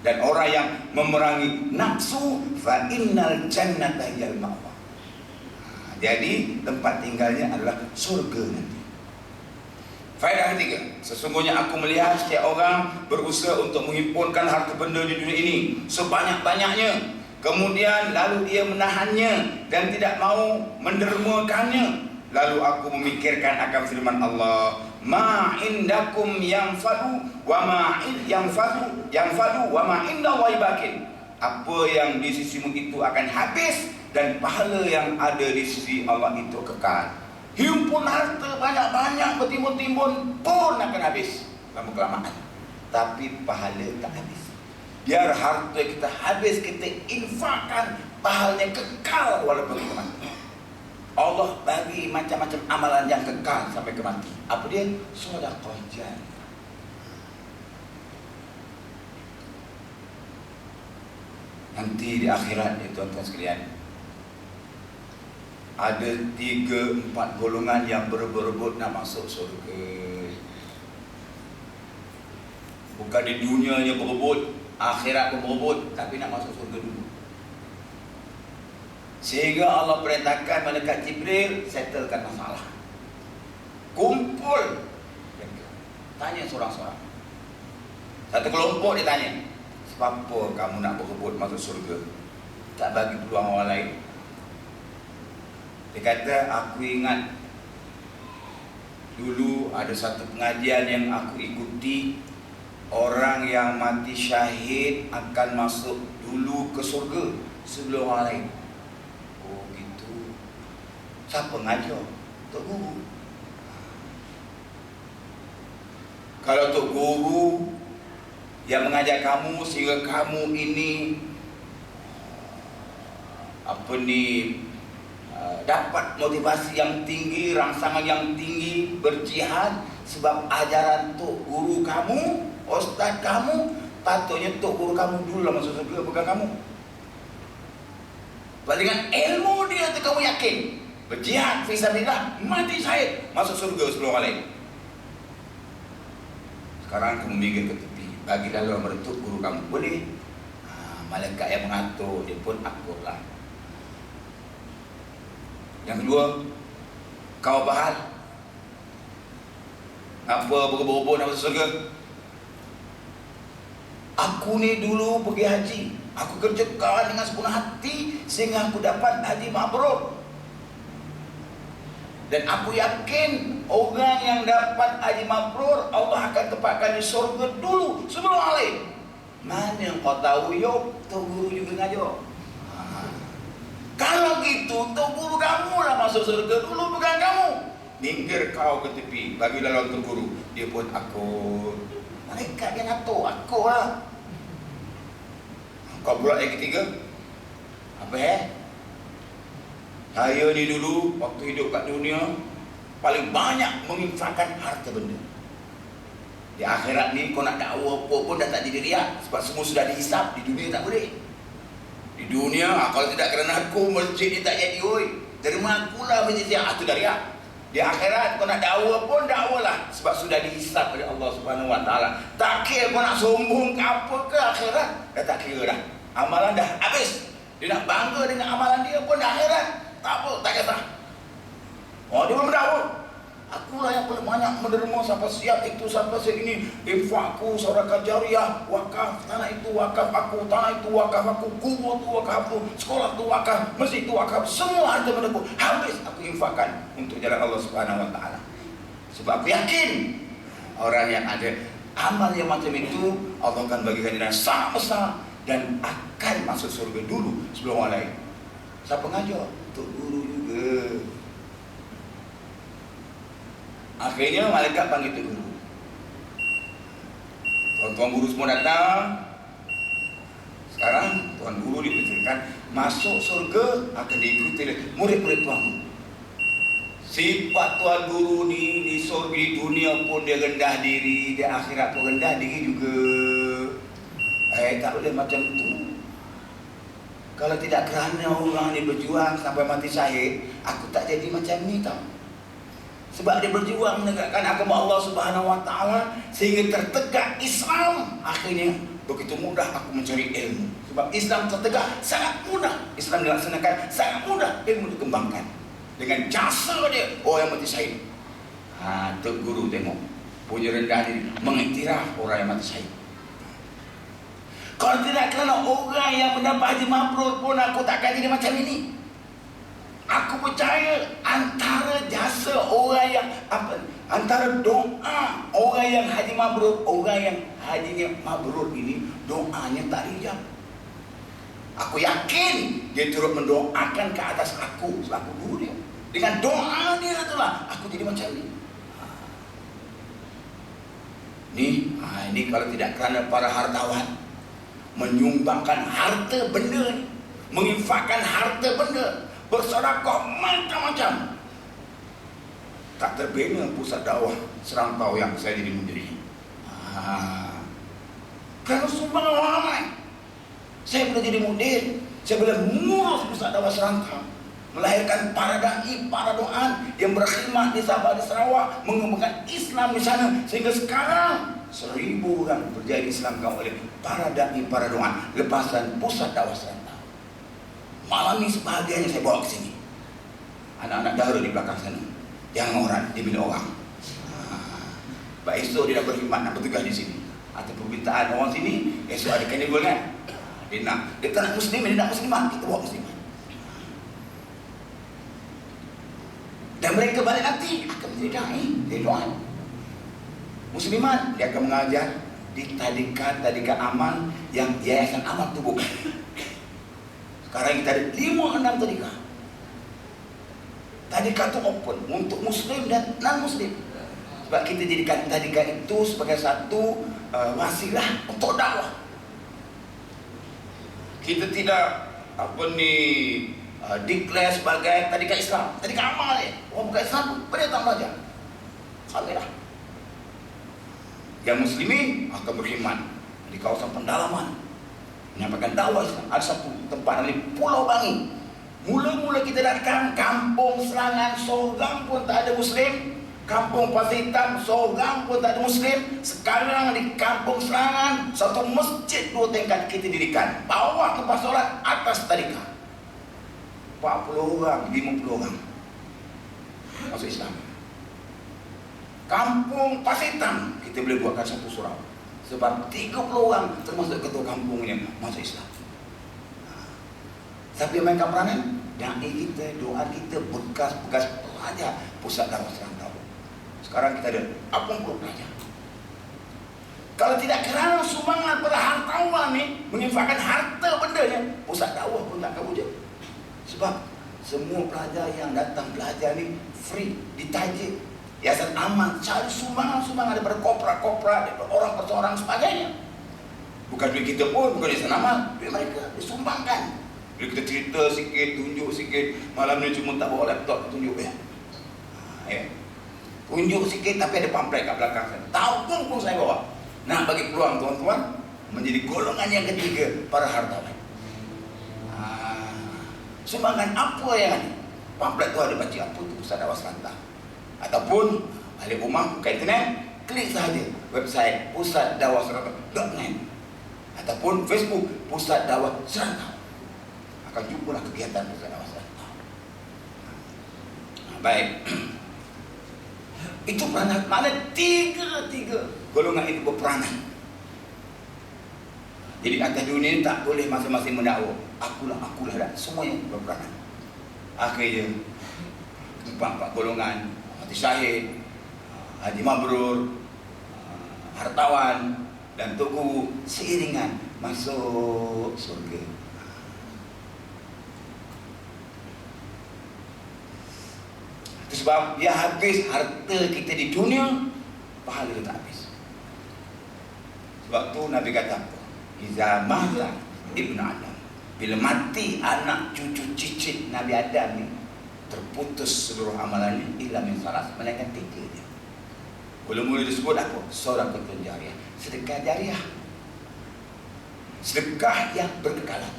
Dan orang yang memerangi nafsu, fa innal jannata hiyal ma'wa. Jadi tempat tinggalnya adalah surga nanti. Faedah ketiga, sesungguhnya aku melihat setiap orang berusaha untuk menghimpunkan harta benda di dunia ini sebanyak-banyaknya, kemudian lalu dia menahannya dan tidak mau mendermakannya. Lalu aku memikirkan akan firman Allah, ma indakum yanfadu wa ma yanfadu wa ma indallahi baqin. Apa yang di sisimu itu akan habis dan pahala yang ada di sisi Allah itu kekal. Himpun harta banyak-banyak bertimbun-timbun pun akan habis lama-kelamaan, tapi pahala tak habis. Biar harta kita habis, kita infakkan, pahalanya kekal walaupun kita mati. Allah bagi macam-macam amalan yang kekal sampai ke mati. Apa dia? Sedekah jariyah. Nanti di akhirat ya tuan-tuan sekalian, ada 3-4 golongan yang berebut nak masuk surga. Bukan di dunianya berebut, akhirat pun berebut, tapi nak masuk surga dulu. Sehingga Allah perintahkan malaikat Jibril settlekan masalah. Kumpul, tanya seorang-seorang. Satu kelompok dia tanya, sebab apa kamu nak berebut masuk surga, tak bagi peluang orang lain? Dia kata, aku ingat dulu ada satu pengajian yang aku ikuti, orang yang mati syahid akan masuk dulu ke surga sebelum orang lain. Oh gitu. Siapa ngajar? Tok Guru. Kalau Tok Guru yang mengajar kamu sehingga kamu ini dapat motivasi yang tinggi, rangsangan yang tinggi, berjihad sebab ajaran Tok Guru kamu, ustaz kamu, patutnya Tok Guru kamu dulu lah masuk surga, bukan kamu. Dengan ilmu dia tu kamu yakin berjihad fisabilillah, mati syahid, masuk surga sebelum orang lain. Sekarang kamu minggir ke tepi, bagi lalu meretuk guru kamu, boleh? Malaikat yang mengatur dia pun akurlah. Yang kedua, kau bahal apa bergebur-gebur nak masuk surga? Aku ni dulu pergi haji, aku kerjakan dengan sepenuh hati sehingga aku dapat haji mabrur. Dan aku yakin orang yang dapat haji mabrur Allah akan tempatkan di surga dulu sebelum orang lain. Mana kau tahu? Yop, Tok Guru juga ngajar. Kalau gitu, Tok Guru kamu lah masuk surga dulu, bukan kamu. Minggir kau ke tepi, bagi laluan Tok Guru. Dia pun akur. Malaikat yang atur, akur lah. Kau pula yang ketiga, apa saya ni dulu waktu hidup kat dunia paling banyak menginfakkan harta benda. Di akhirat ni kau nak dakwa apa pun dah tak jadi riak, sebab semua sudah dihisap. Di dunia tak boleh. Di dunia kalau tidak kerana aku, masjid ni tak jadi. Oi, terima akulah masjid yang itu dah riak. Di akhirat kau nak dakwa pun dakwalah, sebab sudah dihisap oleh Allah Subhanahu Wa Taala. Tak kira kau nak sombong ke apa ke, akhirat dah tak kira dah. Amalan dah habis. Dia nak bangga dengan amalan dia pun dah akhirat. Tak apa, tak kisah. Oh, dia belum berdakwa. Akulah yang paling banyak menderma, siapa siap itu, siapa siap ini. Infakku, sedekah jariyah, wakaf, tanah itu wakaf aku, tanah itu wakaf aku, kubur itu wakaf aku, sekolah itu wakaf, masjid itu wakaf, semua harta bendaku habis aku infakkan untuk jalan Allah Subhanahu Wa Taala. Sebab aku yakin orang yang ada amal yang macam itu Allah akan bagikan dia sangat besar dan akan masuk surga dulu sebelum orang lain. Siapa ngajar? Tok Guru juga. Akhirnya malaikat panggil Tok Guru. Tuan-tuan guru semua datang. Sekarang Tuan Guru dipersilakan masuk surga akan diikuti oleh murid-murid Tuhan. Sifat Tuhan Guru ni di surga, di dunia pun dia rendah diri, di akhirat pun rendah diri juga. Tak boleh macam tu. Kalau tidak kerana orang ni berjuang sampai mati syahid, aku tak jadi macam ni tau. Sebab dia berjuang menegakkan agama Allah Subhanahu Wa Taala sehingga tertegak Islam. Akhirnya begitu mudah aku mencari ilmu. Sebab Islam tertegak sangat mudah. Islam dilaksanakan sangat mudah, ilmu dikembangkan dengan jasa dia. Oh, yang mati syahid. Tok Guru tengok punya rendah diri, mengiktiraf orang yang mati syahid. Kalau tidak kerana orang yang mendapat haji mabrur pun aku takkan jadi macam ini. Aku percaya antara jasa orang yang antara doa orang yang haji mabrur, orang yang hajinya mabrur ini doanya tak dijawab. Aku yakin dia turut mendoakan ke atas aku selaku guru dia. Dengan doa dia itulah aku jadi macam ni. Ini kalau tidak kerana para hartawan menyumbangkan harta benda, menginfakkan harta benda, bersedekah macam-macam, tak terbina pusat dakwah Serantau yang saya jadi menteri. Kerana sumbangan orang ramai, saya boleh jadi mudir, saya boleh mengurus pusat dakwah Serantau, melahirkan para dai, para doan yang berkhidmat di Sabah, di Sarawak, mengembangkan Islam di sana, sehingga sekarang 1000 orang berjaya Islamkan oleh para dai, para doan, lepasan pusat dakwah Serantau. Malam ni sebahagiannya saya bawa ke sini. Anak-anak dahulu di belakang sana, jangan orang dibina orang. Esok dia dah berkhidmat, nak bertugas di sini. Atau permintaan orang sini, esok ada carnival kan? Dia tak nak Muslim, dia nak Muslimat, kita bawa Muslimat. Dan mereka balik nanti akan menjadi dai, dia doa. Muslimat, dia akan mengajar di tadika amal yang Yayasan Amal tubuhkan. Sekarang kita ada 5-6 tadika. Tadika itu open untuk Muslim dan non-Muslim. Sebab kita jadikan tadika itu sebagai satu wasilah untuk dakwah. Kita tidak declare sebagai tadika Islam, tadika amal ni. Orang bukan Islam pun boleh tak belajar. Alhamdulillah. Yang Muslimin akan berkhidmat di kawasan pendalaman, menyampaikan dakwah Islam. Ada satu tempat namanya Pulau Bangi. Mula-mula kita datang, kampung Serangan, seorang pun tak ada Muslim. Kampung Pasir Hitam, seorang pun tak ada Muslim. Sekarang di kampung Serangan, satu masjid 2 tingkat kita dirikan. Bawah tempat solat, atas tadika. 40 orang, 50 orang masuk Islam. Kampung Pasir Hitam, kita boleh buatkan satu surau. Sebab 30 orang termasuk ketua kampungnya masuk Islam. Siapa yang mainkan peranan? Dai kita, doa kita, bekas-bekas pelajar pusat dakwah Serantau. Sekarang kita ada 80 pelajar. Kalau tidak kerana sumbangan para hartawan ni menginfakkan harta bendanya, pusat dakwah pun tak akan wujud. Sebab semua pelajar yang datang belajar ni free, ditajuk. Yayasan Amal cari sumbangan daripada kopra-kopra, daripada orang perseorang sebagainya. Bukan duit kita pun, bukan Yayasan Amal, duit mereka disumbangkan. Bila kita cerita sikit, tunjuk sikit, malam ni cuma tak bawa laptop, tunjuk ya. Tunjuk sikit tapi ada pamphlet kat belakang sana. Tahu pun saya bawa. Nak bagi peluang tuan-tuan menjadi golongan yang ketiga, para hartawan. Sumbangan apa yang ada? Pamphlet tu ada baca apa tu pusat dakwah Serantau. Ataupun balik rumah buka internet, klik sahaja website pusatdakwahserantau.net ataupun Facebook Pusat Dakwah Serantau. Akan jumpalah kegiatan Pusat Dakwah Serantau. Baik. Itu peranan. Mana tiga golongan itu berperanan. Jadi atas dunia ini tak boleh masing-masing mendakwa. Akulah dah. Semuanya berperanan. Akhirnya 4 golongan, mati syahid, haji mabrur, hartawan dan tuku seiringan masuk surga. Itu sebab dia habis harta kita di dunia, pahala tak habis. Sebab tu Nabi kata apa? Iza mahla ibnu Adam Bila mati anak cucu cicit Nabi Adam ni, terputus seluruh amalannya illa min salas, melainkan 3 dia. Mula-mula disebut apa? Shadaqatun jariyah, sedekah jariah, sedekah yang berkekalan.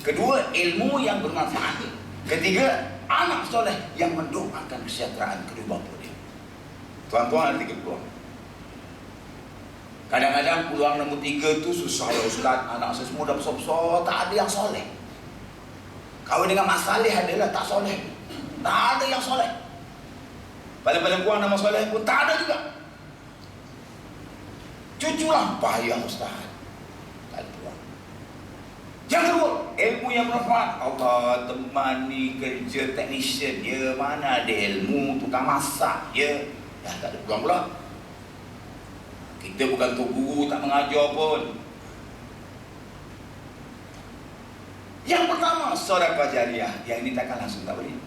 Kedua, ilmu yang bermanfaat. Ketiga, anak soleh yang mendoakan kesejahteraan kedua bapa dia. Tuan-tuan, ada 3 peluang. Kadang-kadang peluang nombor 3 tu susah ya Ustaz. Anak saya semua dah besar-besar, tak ada yang soleh. Kahwin dengan Mak Saleh adalah tak soleh. Tak ada yang soleh. Paling-paling kurang nama soleh pun tak ada juga. Cucu lah payah Ustaz. Tak ada peluang. Yang kedua, ilmu yang bermanfaat. Allah temani kerja technician. Ya, mana ada ilmu tukang masak. Ya, dah tak ada peluang pula. Kita bukan tok guru, tak mengajar pun. Yang pertama, sedekah jariah. Yang ini takkan langsung, tak boleh.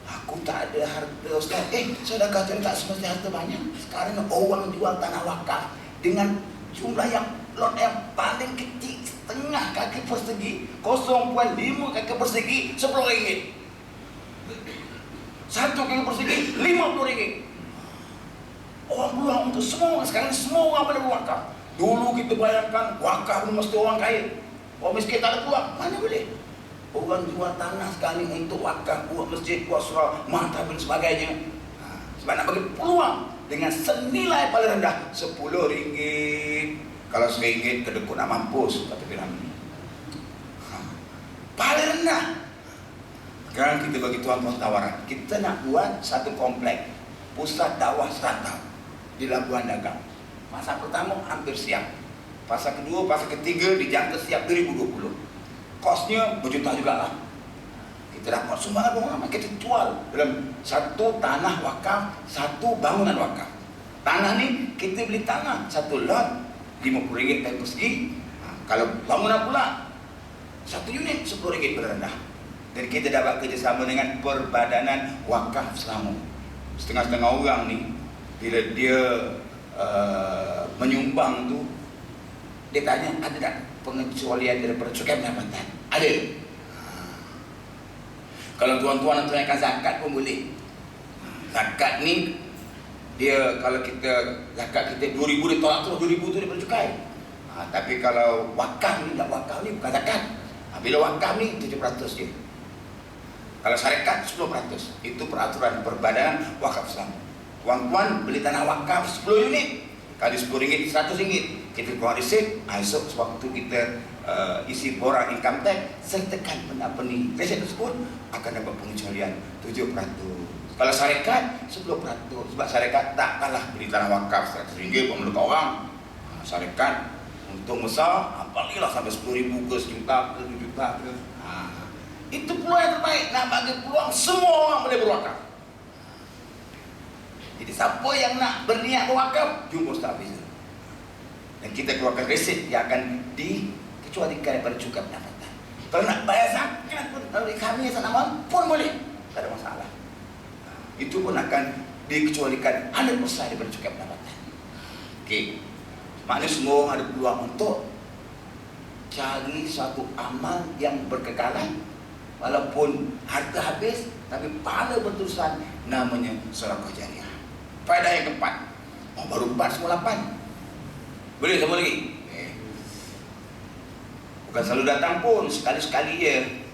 Aku tak ada harta Ustaz. Sedekah jariah tak semestinya harta banyak. Sekarang orang jual tanah wakaf dengan jumlah yang lot yang paling kecil, setengah kaki persegi, 0.5 kaki persegi, RM10. 1 kaki persegi, RM50. Orang peluang untuk semua. Sekarang semua orang boleh berwakaf. Dulu kita bayangkan wakaf itu mesti orang kaya, orang miskin tak ada peluang. Mana boleh? Orang jual tanah sekali untuk wakaf, buat masjid, buat surau, mata dan sebagainya. Sebab nak bagi peluang dengan senilai paling rendah RM10. Kalau RM1 kedekut nak mampus, kata Fir'aun. Paling rendah. Sekarang kita bagi tuan-tuan tawaran. Kita nak buat satu komplek pusat dakwah serantau di Labuan Dagang. Fasa pertama hampir siap. Fasa kedua, fasa ketiga dijangka siap 2020. Kosnya berjuta juga lah. Kita dapat sumbangan orang, kita jual dalam satu tanah wakaf, satu bangunan wakaf. Tanah ni kita beli tanah satu lot RM50 per persegi. Kalau bangunan pula satu unit RM10 per rendah. Dan kita dapat kerjasama dengan Perbadanan Wakaf Selangor. Setengah-setengah orang ni bila dia menyumbang tu, dia tanya ada tak pengecualian daripada cukai pendapatan? Ada. Kalau tuan-tuan nak tunaikan zakat pun boleh. Zakat ni dia, kalau kita zakat kita 2,000 dia tolak terus 2,000 tu daripada cukai. Tapi kalau wakaf ni, tak wakaf ni bukan zakat. Bila wakaf ni 7% je. Kalau syarikat 10%. Itu peraturan Perbadanan Wakaf Selangor. Tuan-tuan beli tanah wakaf 10 unit, kali RM10, RM100. Kita keluar resit. Esok sewaktu kita isi borang income tax, sertakan apa ni resit tersebut, akan dapat pengecualian 7%. Kalau syarikat 10%. Sebab syarikat tak kalah beli tanah wakaf RM100 pun melukai orang. Syarikat untung besar, apalagi lah sampai RM10,000 ke RM1 ke RM2 ke. Itu peluang yang terbaik. Nak bagi peluang semua orang boleh berwakaf. Jadi siapa yang nak berniat berwakaf, jumpa Ustaz Hafiz. Dan kita keluarkan resit yang akan dikecualikan daripada cukai pendapatan. Kalau nak bayar zakat pun, kalau kami yang nak pun boleh, tak ada masalah. Itu pun akan dikecualikan 100% daripada cukai pendapatan. Okey. Maknanya semua orang ada peluang untuk cari satu amal yang berkekalan. Walaupun harta habis, tapi pahala berterusan, namanya sedekah jariah. Faedah yang keempat. Baru 4, semua 8. Boleh sama lagi? Bukan selalu datang pun, sekali-sekali je.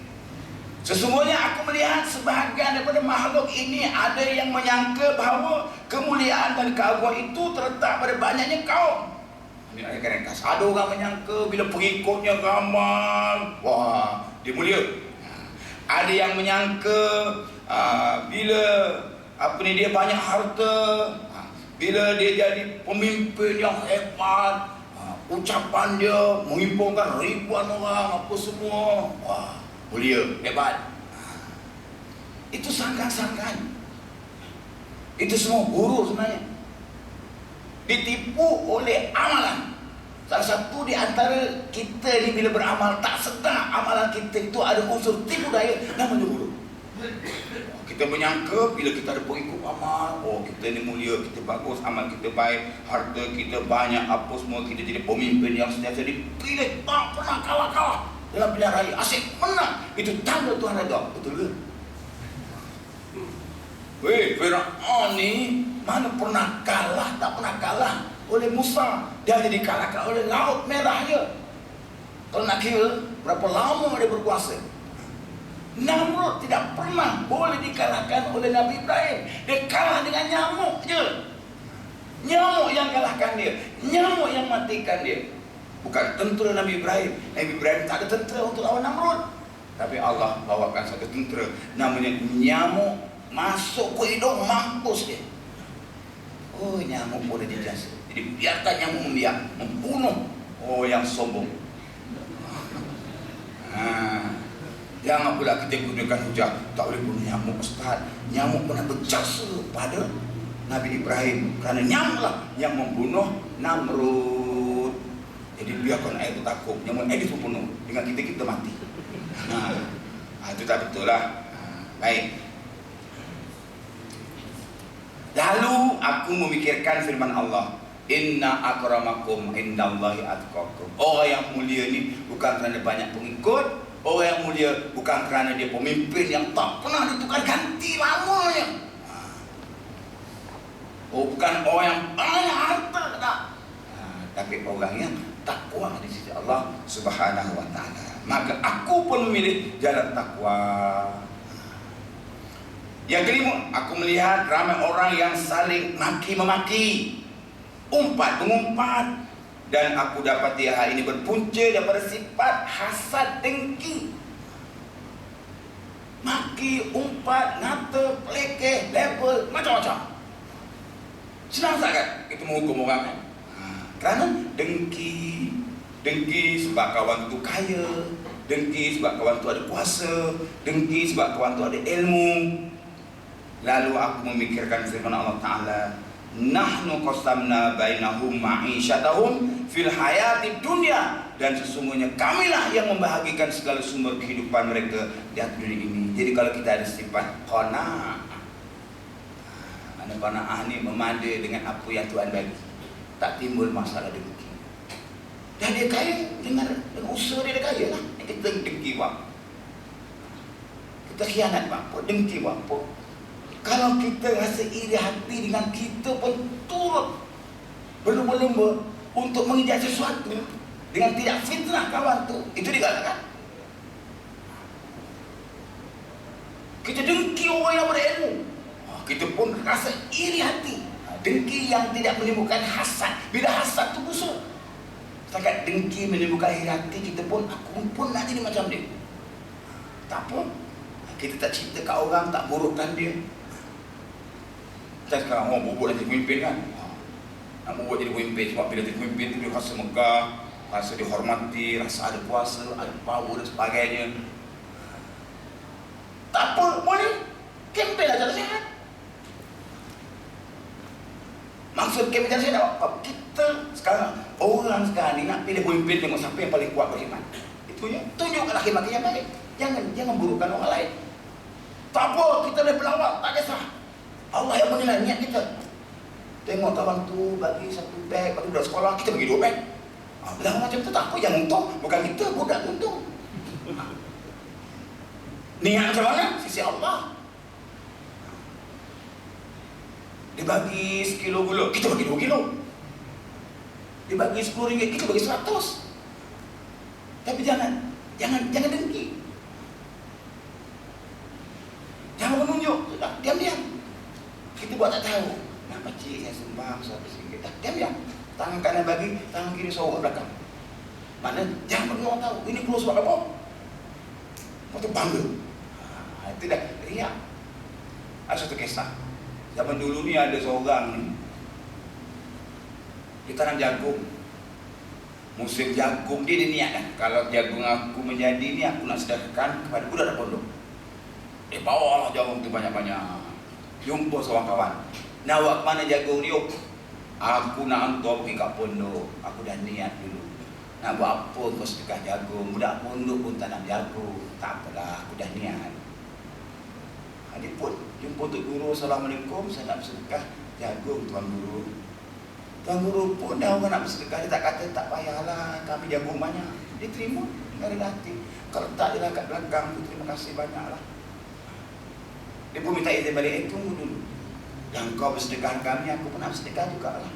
Sesungguhnya aku melihat sebahagian daripada makhluk ini ada yang menyangka bahawa kemuliaan dan keagungan itu terletak pada banyaknya kaum. Ini ayat ringkas. Ada orang menyangka bila pengikutnya ramai, wah, dia mulia. Ada yang menyangka bila dia banyak harta, bila dia jadi pemimpin yang hebat, ucapan dia menghimpunkan ribuan orang, apa semua, wah, mulia, hebat. Itu sangkaan-sangkaan. Itu semua guru sebenarnya. Ditipu oleh amalan. Salah satu di antara kita ni bila beramal tak sedar amalan kita itu ada unsur tipu daya, namanya guru. Kita menyangka bila kita ada pengikut amal, oh kita ni mulia, kita bagus, amal kita baik, harta kita banyak, apa semua, kita jadi pemimpin yang sentiasa dipilih, tak pernah kalah-kalah. dalam pilihan raya, asyik menang. Itu tanda Tuhan ada. Betul ke? Weh, Fir'aun ni mana pernah kalah, tak pernah kalah oleh Musa. Dia jadi kalahkan oleh Laut Merah je. Kalau nak kira berapa lama dia berkuasa, Namrud tidak pernah boleh dikalahkan oleh Nabi Ibrahim. Dia kalah dengan nyamuk je. Nyamuk yang kalahkan dia, nyamuk yang matikan dia. Bukan tentera Nabi Ibrahim. Nabi Ibrahim tak ada tentera untuk lawan Namrud. Tapi Allah bawakan satu tentera namanya nyamuk, masuk ke hidung, mampus dia. Oh, nyamuk boleh dijasa. Jadi biarkan nyamuk membunuh. Oh, yang sombong. Jangan pula kita gunakan hujah tak boleh bunuh nyamuk, Ustaz. Nyamuk pernah berjasa pada Nabi Ibrahim, kerana nyamuklah yang membunuh Namrud. Jadi biarkan air itu takut, nyamuk air itu bunuh, dengan kita mati. Itu tak betul lah. Baik. Lalu aku memikirkan firman Allah, inna akramakum indallahi atqakum. Orang yang mulia ni bukan kerana banyak pengikut. Orang yang mulia bukan kerana dia pemimpin yang tak pernah ditukar ganti lamanya. Oh, bukan orang yang banyak harta, tak. Tapi orang yang takwa di sisi Allah Subhanahu wa ta'ala. Maka aku pun memilih jalan takwa. Yang kelima, aku melihat ramai orang yang saling maki-memaki, umpat-mengumpat, dan aku dapati hal ini berpunca daripada sifat hasad dengki. Maki, umpat, ngata, pelekeh, label, macam-macam. Senang sangat itu menghukum orang kan? Kerana dengki. Dengki sebab kawan tu kaya, dengki sebab kawan tu ada kuasa, dengki sebab kawan tu ada ilmu. Lalu aku memikirkan firman Allah Ta'ala, nahnu qasamna bainahum ma'isyatahum fil hayati dunya, dan sesungguhnya kamilah yang membahagikan segala sumber kehidupan mereka di atas dunia ini. Jadi kalau kita ada sifat qanaah, ada qanaah ni memada dengan apa yang Tuhan bagi, tak timbul masalah dengki. Dan dia kaya dengan usaha dia kaya lah. Kita dengki apa? Kita khianat apa? Dengki apa? Kalau kita rasa iri hati dengan kita pun turut berlumba-lumba untuk mengejar sesuatu dengan tidak fitnah kawan tu, itu dikatakan kita dengki orang yang berilmu. Kita pun rasa iri hati. Dengki yang tidak menimbulkan hasad. Bila hasad tu busuk, setakat dengki menimbulkan iri hati, kita pun, aku pun nak jadi macam dia. Tak apa, kita tak cipta kat orang, tak burukkan dia. Macam sekarang orang bubuk jadi pemimpin kan, nak bubuk jadi pemimpin sebab bila jadi pemimpin tu dia rasa megah, rasa dihormati, rasa ada kuasa, ada power dan sebagainya. Tak apa, boleh kempen lah jalan sihat. Maksud kempen jalan sihat apa? Kita sekarang, orang sekarang ni nak pilih pemimpin, tengok siapa yang paling kuat berkhidmat. Itu je, tunjukkanlah khidmat yang baik. Jangan burukkan orang lain. Tak apa, kita boleh berlawak, tak kisah. Allah yang menilai niat kita. Tengok kawan tu bagi satu beg, lepas tu budak sekolah, kita bagi 2 beg. Bilang macam tu tak apa, yang untung bukan kita, budak untung. Niat macam mana? Sisi Allah. Dia bagi 1 kilo gula, kita bagi 2 kilo. Dia bagi RM10, kita bagi 100. Tapi jangan dengki. Jangan menunjuk, sudah, diam-diam. Kita buat tak tahu. Nak pakcik saya sembang RM100. Diam-diam. Tangan kanan bagi, tangan kiri sorok belakang. Mana jangan bagi orang tahu. Ini perlu sebab apa? Lepas tu bangga. Itu dah riak. Ada satu kisah. Zaman dulu ni ada seorang ni, dia tanam jagung. Musim jagung dia niat kan, kalau jagung aku menjadi ni, aku nak sedekahkan kepada budak pondok. Dia bawa lah jagung tu banyak-banyak. Jumpa seorang kawan, nak buat mana jagung ni? Aku nak hantar pergi kat pondok. Aku dah niat dulu. Nak buat apa kau sedekah jagung? Budak pondok pun tanam jagung. Tak apalah, aku dah niat. Dia pun jumpa Tok Guru, Assalamualaikum, saya nak bersedekah jagung Tuan Guru. Tuan Guru pun dah orang nak bersedekah, dia tak kata tak payahlah, kami jagung banyak. Dia terima. Nggak ada hati. Kalau tak dia kat belakang, terima kasih banyaklah. Dia pun minta izin balik, tunggu dulu. Yang kau bersedekah kami, aku pun nak bersedekah juga lah.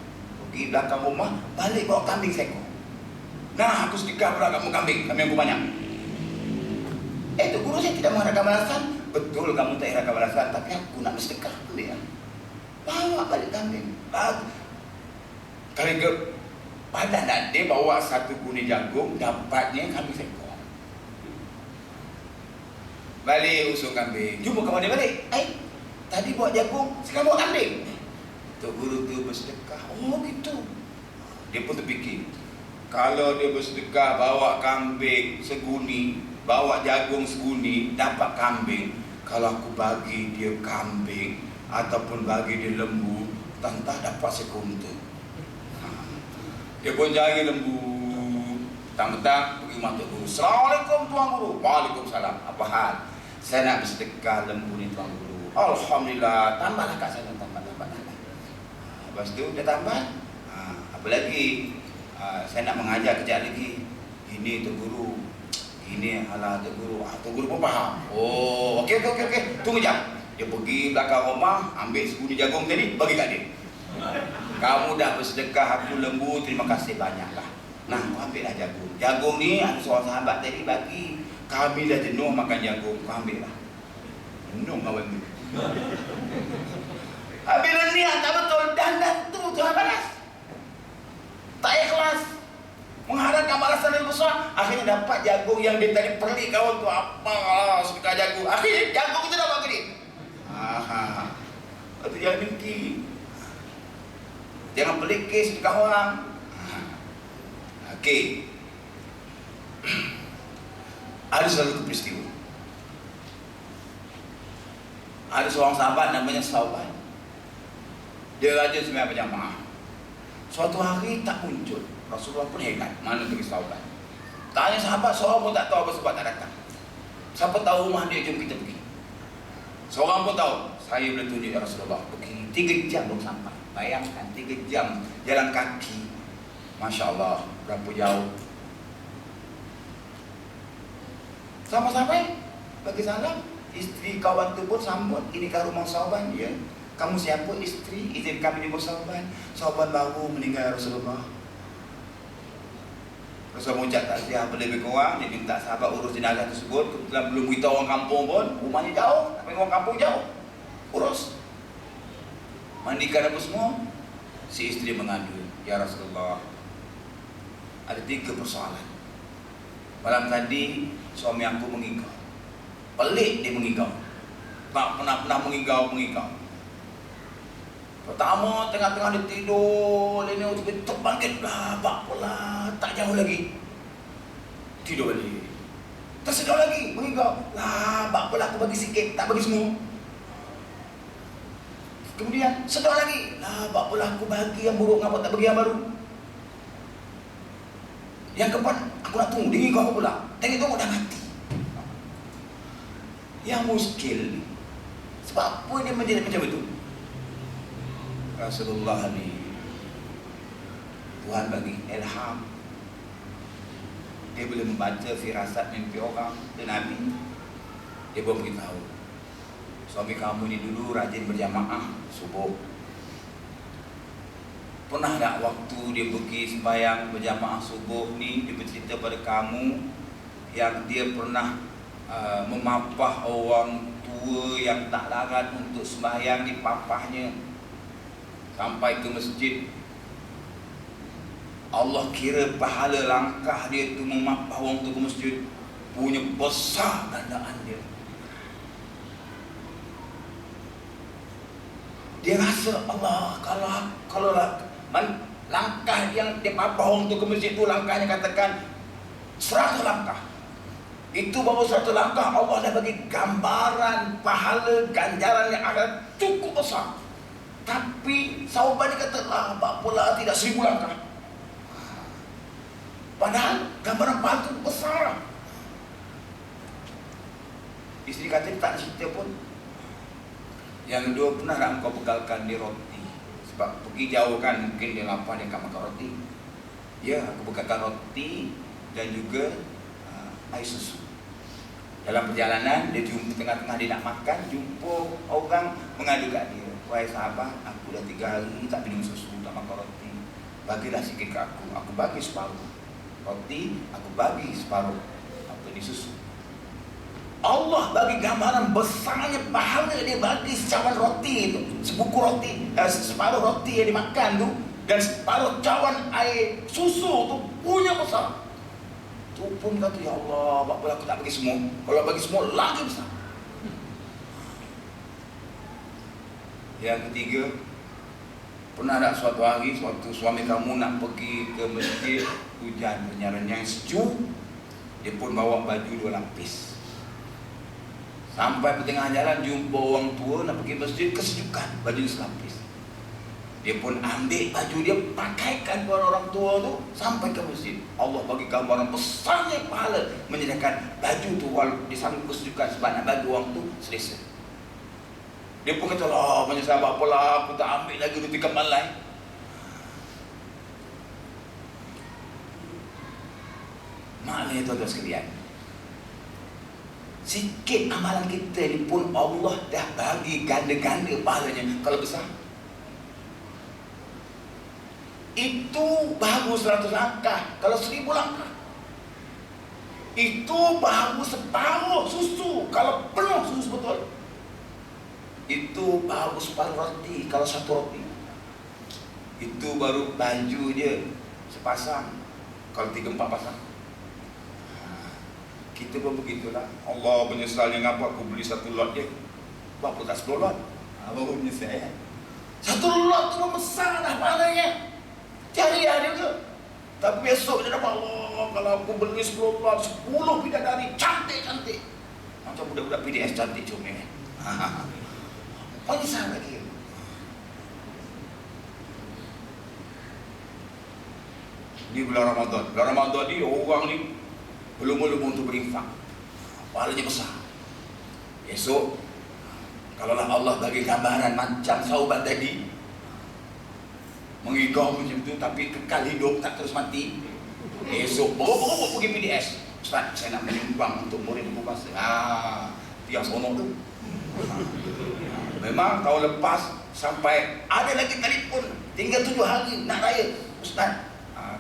Pergi belakang rumah, balik bawa kambing seekor. Nah, aku sedekah pula kamu kambing aku banyak. Tu guru saya tidak mengharapkan balasan. Betul kamu tak harapkan balasan, tapi aku nak bersedekah dia. Bawa balik kambing. Kali ke pada nak dia bawa satu guni jagung, dapatnya kambing seekor. Balik usul kambing. Jumpa kawan dia balik. Tadi bawa jagung, sekarang bawa kambing. Tok guru tu bersedekah. Oh gitu. Dia pun terfikir, kalau dia bersedekah bawa kambing seguni, bawa jagung seguni, dapat kambing. Kalau aku bagi dia kambing ataupun bagi dia lembu, tentang dapat sekuntum. Dia pun cari lembu. Tang-tang pergi rumah Tok Guru. Assalamualaikum Tuan Guru. Waalaikumsalam. Apa hal? Saya nak bersedekah lembu ni Tuan Guru. Alhamdulillah. Tambahlah kat sana, tambah. Lepas tu dia tambah. Apa lagi? Saya nak mengajar kejap lagi. Ini Tok Guru. Ini halah Tok Guru. Tok Guru pun faham. Oh, okey. Tunggu jap. Dia pergi belakang rumah, ambil seguni jagung tadi, bagi kat dia. Kamu dah bersedekah aku lembu, terima kasih banyaklah. Nah, kau ambillah jagung. Jagung ni ada seorang sahabat tadi bagi. Kami dah jenuh makan jagung, kau ambillah. Jenuh kawan ni. Bila niat tak betul, dan tu Tuhan balas. Tak ikhlas, mengharapkan balasan yang besar. Akhirnya dapat jagung yang dia tadi pelik kawan tu. Apa sedekah jagung. Akhirnya jagung itu dapat gede. Itu jangan mimpi. Jangan pelik kes sedekah orang. Okey. Ada satu peristiwa. Ada seorang sahabat namanya Sauban. Dia rajin sembahyang berjamaah. Suatu hari tak muncul. Rasulullah pun heran, mana pergi Sauban. Tanya sahabat, seorang pun tak tahu apa sebab tak datang. Siapa tahu rumah dia, jom kita pergi. Seorang pun tahu, saya boleh tunjuk ya Rasulullah. Pergi 3 jam belum sampai. Bayangkan 3 jam jalan kaki. Masya Allah, berapa jauh. Sampai-sampai bagi salam. Isteri kawan tu pun sambut. Ini kan rumah Sauban, ya. Kamu siapa isteri? Izin kami di Sauban. Sauban baru meninggal Rasulullah. Rasulullah mengucap takziah lebih kurang. Dia minta sahabat urus jenazah tersebut. Kebetulan belum beritahu orang kampung pun. Rumahnya jauh. Tapi orang kampung jauh. Urus. Mandikan apa semua. Si isteri mengadu, ya Rasulullah, ada 3 persoalan. Malam tadi suami aku mengigau. Pelik dia mengigau. Tak pernah mengigau. Pertama, tengah-tengah dia tidur, Lena tiba terbangkit lah, bak pula, tak jauh lagi. Tidur balik. Tersedar lagi, mengigau. Lah, bak pula aku bagi sikit, tak bagi semua. Kemudian, sedar lagi. Lah, bak pula aku bagi yang buruk, ngapa tak bagi yang baru. Yang keempat, aku nak tunggu, dia mengigau aku pula. Tengok dah mati. Yang muskil, sebab apa dia menjadi macam itu? Rasulullah ni Tuhan bagi ilham. Dia boleh membaca firasat mimpi orang dan Nabi. Dia pun beritahu, suami kamu ni dulu rajin berjamaah subuh. Pernah tak waktu dia pergi sembahyang berjamaah subuh ni, dia bercerita pada kamu yang dia pernah memapah orang tua yang tak larat untuk sembahyang di papahnya sampai ke masjid. Allah kira pahala langkah dia tu memapah orang tu ke masjid punya besar gandaan dia. Dia rasa Allah, kalau langkah yang dia papah orang tu ke masjid tu, langkahnya katakan 100 langkah. Itu baru 100 langkah, Allah dah bagi gambaran pahala ganjaran yang akan cukup besar. Tapi Sauban dia kata, lah apalah tidak 1000 langkah. Padahal gambaran pahala itu besar. Isteri kata dia tak cerita pun. Yang kedua, pernah tak kau bekalkan dia roti? Sebab pergi jauh kan, mungkin dia lapar, dia akan makan roti. Ya, aku bekalkan roti dan juga air susu. Dalam perjalanan dia jumpa tengah-tengah dia nak makan, jumpa orang mengadu kat dia, wahai sahabat, aku dah 3 hari tak minum susu, tak makan roti, bagilah sikit ke aku bagi separuh roti, aku bagi separuh apa ni susu. Allah bagi gambaran besarnya pahala dia bagi secawan roti itu, sebuku roti, separuh roti yang dimakan tu, dan separuh cawan air susu tu punya besar. Tu pun kata, ya Allah, apa aku tak bagi semua? Kalau bagi semua lagi besar. Yang ketiga, pernah tak suatu hari suatu suami kamu nak pergi ke masjid, hujan renyah-renyah sejuk, dia pun bawa baju 2 lapis. Sampai di tengah jalan jumpa orang tua nak pergi masjid, kesejukan, baju selapis. Dia pun ambil baju dia, pakaikan kepada orang tua tu sampai ke masjid. Allah bagi gambaran besarnya pahala menyediakan baju tu walau di samping kesejukan sebab nak bagi orang tu selesa. Dia pun kata, lah menyesal apalah aku tak ambil lagi roti kambing lain. Maknanya tuan-tuan sekalian, sikit amalan kita ni pun Allah dah bagi ganda-ganda pahalanya kalau besar. Itu baru 100 langkah, kalau 1000 langkah. Itu baru separuh susu, kalau penuh susu betul. Itu baru separuh roti, kalau 1 roti. Itu baru baju dia sepasang, kalau 3-4 pasang. Kita pun begitulah. Allah menyesalnya ngapa aku beli 1 lot je, berapa tak 10 lot? Baru menyesal ya. 1 lot tu besar dah pahalanya. Cari dia ke. Tapi besok dia dapat, Allah, kalau aku beli 10 lot, 10 bidadari cantik-cantik. Macam budak-budak PDS cantik comel. Menyesal lagi. Di bulan Ramadan. Bulan Ramadan ni orang ni belum untuk berinfak, pahalanya besar. Esok kalaulah Allah bagi gambaran macam sahabat tadi, mengigau macam tu tapi kekal hidup, tak terus mati. Esok berapa pergi PDS, Ustaz saya nak menyumbang untuk murid buku puasa. Tiang sonok tu. Memang tahun lepas sampai ada lagi telefon, tinggal 7 hari nak raya, Ustaz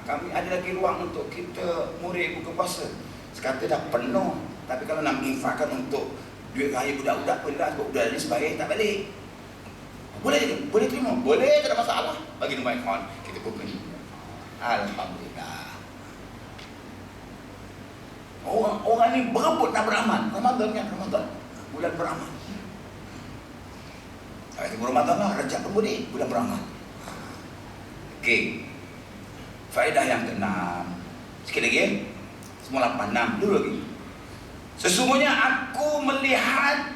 kami ada lagi ruang untuk kita murid buku puasa. Sekata dah penuh, tapi kalau nak menginfakkan untuk duit raya budak-budak pun lah, sebab budak ni sebaik tak balik. Boleh terima? Boleh, tak ada masalah. Bagi nombor akaun, kita buka ni. Alhamdulillah. Orang ni berebut nak beramal. Ramadan kan, Ramadan, bulan beramal. Itu Ramadan lah, Rajab pun boleh, bulan beramal. Okey, faedah yang ke-6. Sikit lagi ya. Semua 8, 6 dulu lagi. Sesungguhnya aku melihat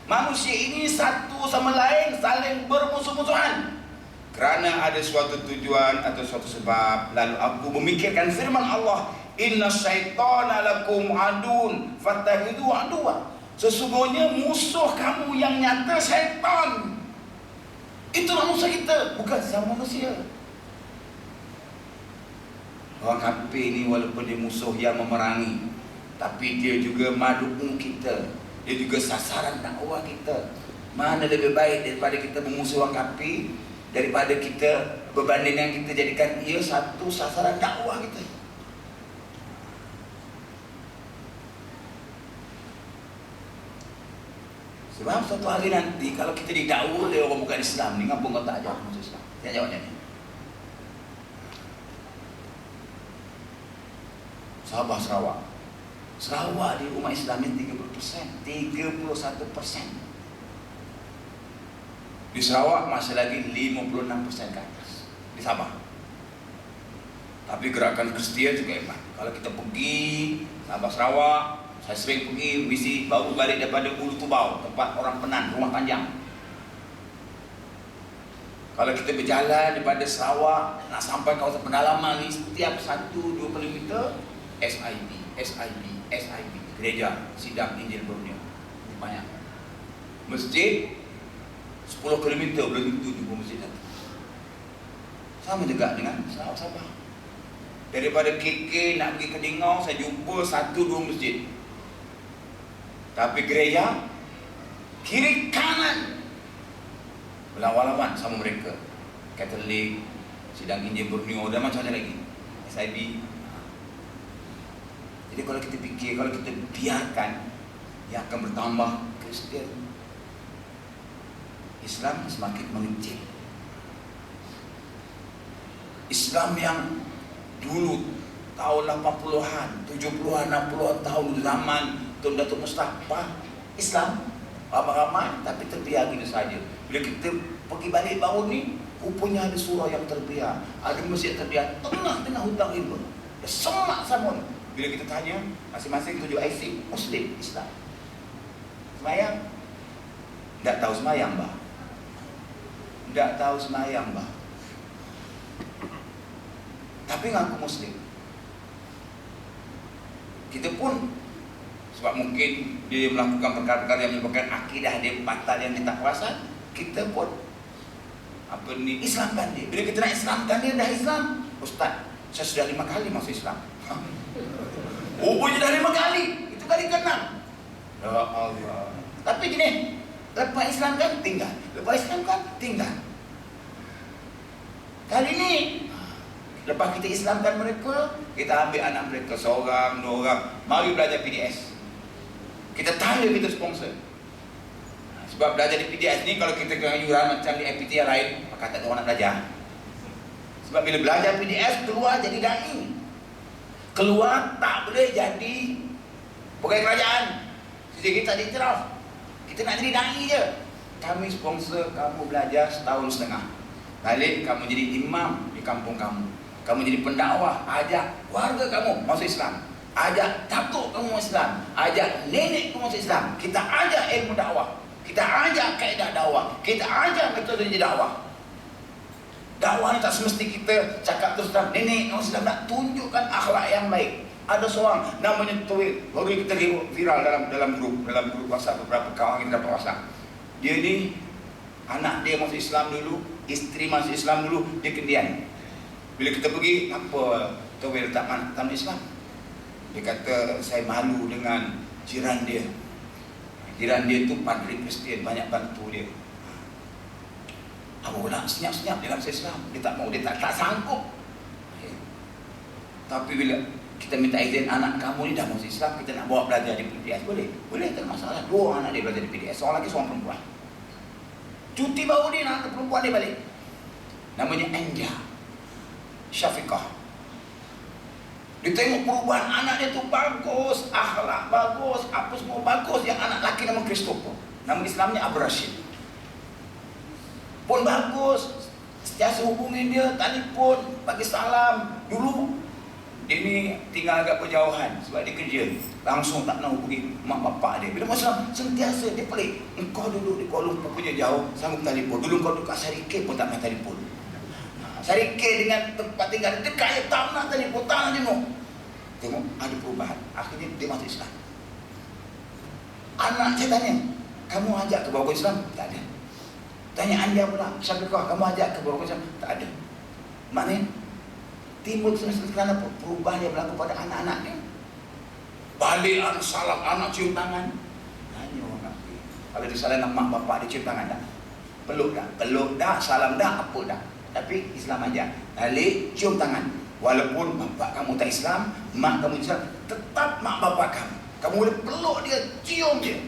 manusia ini satu sama lain saling bermusuh-musuhan kerana ada suatu tujuan atau suatu sebab. Lalu aku memikirkan firman Allah, inna syaitana lakum adun fattakhidhu aduwa. Sesungguhnya musuh kamu yang nyata syaitan. Itulah musuh kita, bukan sama manusia. Orang kafir ni walaupun dia musuh yang memerangi, tapi dia juga madukung kita, dia juga sasaran dakwah kita. Mana lebih baik daripada kita memusuh orang kafir, daripada kita berbanding yang kita jadikan ia satu sasaran dakwah kita. Sebab suatu hari nanti kalau kita didakwa oleh orang bukan Islam ni, ngapa kau tak jawab masuk Islam? Saya jawabnya ni. Sabah Sarawak. Sarawak di umat Islam ni 30%, 31%. Di Sarawak masih lagi 56% ke atas. Di Sabah. Tapi gerakan Kristian juga hebat. Kalau kita pergi Sabah Sarawak, saya sering pergi visi baru balik daripada Ulu Tubau, tempat orang Penan, rumah panjang. Kalau kita berjalan daripada Sarawak nak sampai kawasan pedalaman ni, setiap 1-2 kilometer SIB, gereja sidang Injil Borneo. Banyak. Masjid 10 km belum tentu jumpa masjid satu. Sama juga dengan Sabah. Daripada KK nak pergi ke Dingau, saya jumpa 1-2 masjid. Tapi gereja kiri kanan berlawan-lawan sama mereka. Katolik, Sidang Injil Borneo dan macam-macam lagi, SIB. Jadi kalau kita fikir, kalau kita biarkan, ia akan bertambah Kristian. Islam semakin mengecil. Islam yang dulu tahun 80-an, 70-an, 60-an tahun zaman Tun Datuk Mustafa, Islam ramai-ramai tapi terbiar gitu saja. Bila kita pergi balik baru ni, rupanya ada surau yang terbiar, ada masjid terbiar tengah-tengah hutan rimba. Semak sama. Bila kita tanya, masing-masing 7 IC Muslim, Islam. Semayang? Tak tahu semayang, bah. Tak tahu semayang, bah. Tapi ngaku Muslim. Kita pun, sebab mungkin dia melakukan perkara-perkara yang menyebabkan akidah dia batal yang dia tak perasan, kita pun Islamkan dia. Bila kita nak Islamkan dia, dah Islam, Ustaz, saya sudah 5 kali masuk Islam. Rupanya dah 5 kali, itu kali ke-6. Ya Allah. Tapi gini, lepas Islamkan tinggal, lepas Islamkan tinggal. Kali ni lepas kita Islamkan mereka, kita ambil anak mereka seorang, 2 orang, mari belajar PDS. Kita tanya kita sponsor. Sebab belajar di PDS ni, kalau kita kena yuran macam di FPT yang lain, maka tak ada orang nak belajar. Sebab bila belajar PDS, keluar jadi dai. Keluar tak boleh jadi pegawai kerajaan. Jadi kita tak diiktiraf. Kita nak jadi dai je. Kami sponsor kamu belajar setahun setengah. Balik kamu jadi imam di kampung kamu. Kamu jadi pendakwah, ajak warga kamu masuk Islam. Ajak datuk kamu masuk Islam. Ajak nenek kamu masuk Islam. Kita ajak ilmu dakwah. Kita ajak kaedah dakwah. Kita ajak metode dakwah. Dakwah ni tak semesti kita cakap terus terang, nenek kamu Islam, nak tunjukkan akhlak yang baik. Ada seorang namanya Tuil, baru kita viral dalam grup WhatsApp, beberapa kawan kita dapat WhatsApp. Dia ni anak dia masuk Islam dulu, isteri masuk Islam dulu, dia kendian. Bila kita pergi, apa Tuil tak masuk Islam? Dia kata, saya malu dengan jiran dia. Jiran dia tu padri Kristian, banyak bantu dia. Apa pula senyap-senyap dalam Islam. Dia tak mau, dia tak sanggup. Tapi bila kita minta izin, anak kamu ni dah masuk Islam, kita nak bawa belajar di PDS, boleh? Boleh, tak ada masalah. 2 anak dia belajar di PDS, seorang lagi seorang perempuan. Cuti baru dia, anak perempuan dia balik. Namanya Anja Syafiqah. Dia tengok perubahan anak dia tu bagus, akhlak bagus, apa semua bagus. Yang anak lelaki nama Christopher, nama Islamnya Abu Rashid pun bagus. Setiasa hubungi dia, telefon, bagi salam. Dulu dia ni tinggal agak berjauhan sebab dia kerja, langsung tak nak hubungi mak bapak dia. Bila Muslim sentiasa dia pelik, engkau duduk di Kuala Lumpur punya jauh, sanggup telefon. Dulu kau duduk kat Sarikeh pun tak nak telefon. Sarikeh dengan tempat tinggal dekat, dia tak nak telefon, tak nak tengok. Tengok ada perubahan. Akhirnya dia masuk Islam. Anak saya tanya, kamu ajak ke bawah Islam? Tak ada. Tanya Anja pula, Syafiqah, kamu ajak ke bawah Islam? Tak ada. Maknanya timbul kerana perubahan yang berlaku pada anak-anaknya. Balik anak salam, anak cium tangan. Tanya orang Nabi, kalau disalam mak bapak dia cium tangan tak? Peluk tak? Peluk tak? Salam tak? Apa tak? Tapi Islam aja. Balik cium tangan. Walaupun bapak kamu tak Islam, mak kamu Islam, tetap mak bapak kamu. Kamu boleh peluk dia, cium dia,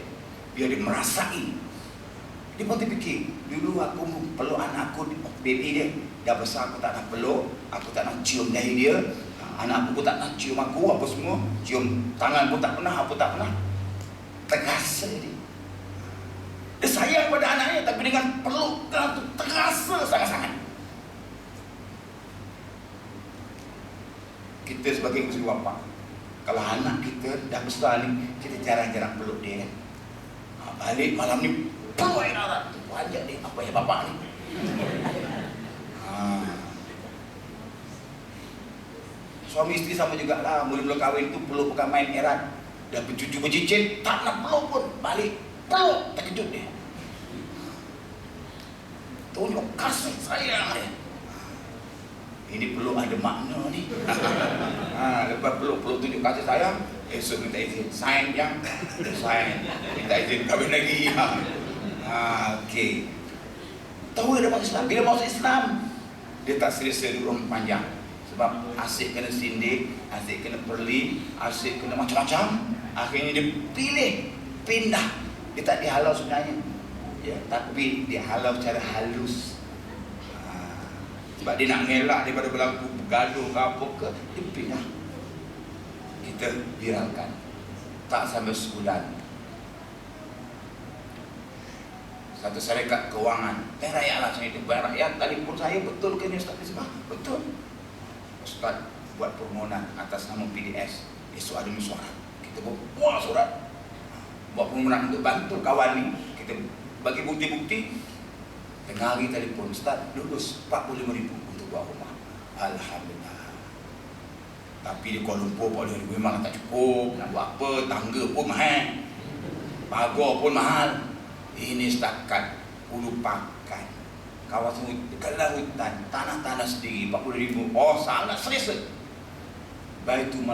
biar dia merasai. Dia pun terfikir, dulu aku peluk anakku, baby dia dah besar, aku tak nak peluk, aku tak nak cium dahi dia, anak aku pun tak nak cium aku, apa semua, cium tangan pun tak pernah, apa tak pernah. Terasa dia. Dia sayang pada anaknya, tapi dengan pelukan tu terasa sangat-sangat. Kita sebagai muslim bapa, kalau anak kita dah besar ni, kita jarang-jarang peluk dia kan. Balik malam ni peluk air darat tu, ajak dia, apa ya bapak ni. Suami isteri sama jugalah, mula-mula kahwin tu peluk bukan main erat. Dah bercucu bercicit, tak nak peluk pun, balik peluk, terkejut dia. Tunjuk kasih sayang dia. Ini perlu ada makna ni. Lepas perlu tunjuk kasih sayang, esok minta izin sign yang sign, minta izin kahwin lagi. Okey. Tahu dia dapat Islam. Bila masuk Islam, dia tak selesa duduk orang panjang. Sebab asyik kena sindik, asyik kena perli, asyik kena macam-macam. Akhirnya dia pilih pindah. Dia tak dihalau sebenarnya, ya, tapi dihalau secara halus. Sebab dia nak ngelak daripada berlaku bergaduh ke apa ke, dia pindah. Kita viralkan. Tak sampai sebulan, satu syarikat kewangan, rakyat lah macam itu, rakyat telefon saya, betul ke ni Ustaz Misbah? Betul. Ustaz buat permohonan atas nama PDS, esok ada mesyuarat. Kita buat surat, buat permohonan untuk bantu kawan ni. Kita bagi bukti-bukti. Tengah hari telefon, Ustaz lulus 45,000 untuk buat rumah. Alhamdulillah. Tapi di Kuala Lumpur 40,000 memang tak cukup. Nak buat apa? Tangga pun mahal, pagar pun mahal. Ini setakat Ulu Pakan, kawasan dekat hutan, tanah-tanah sendiri 40,000. Oh, sangat selesa. Baitul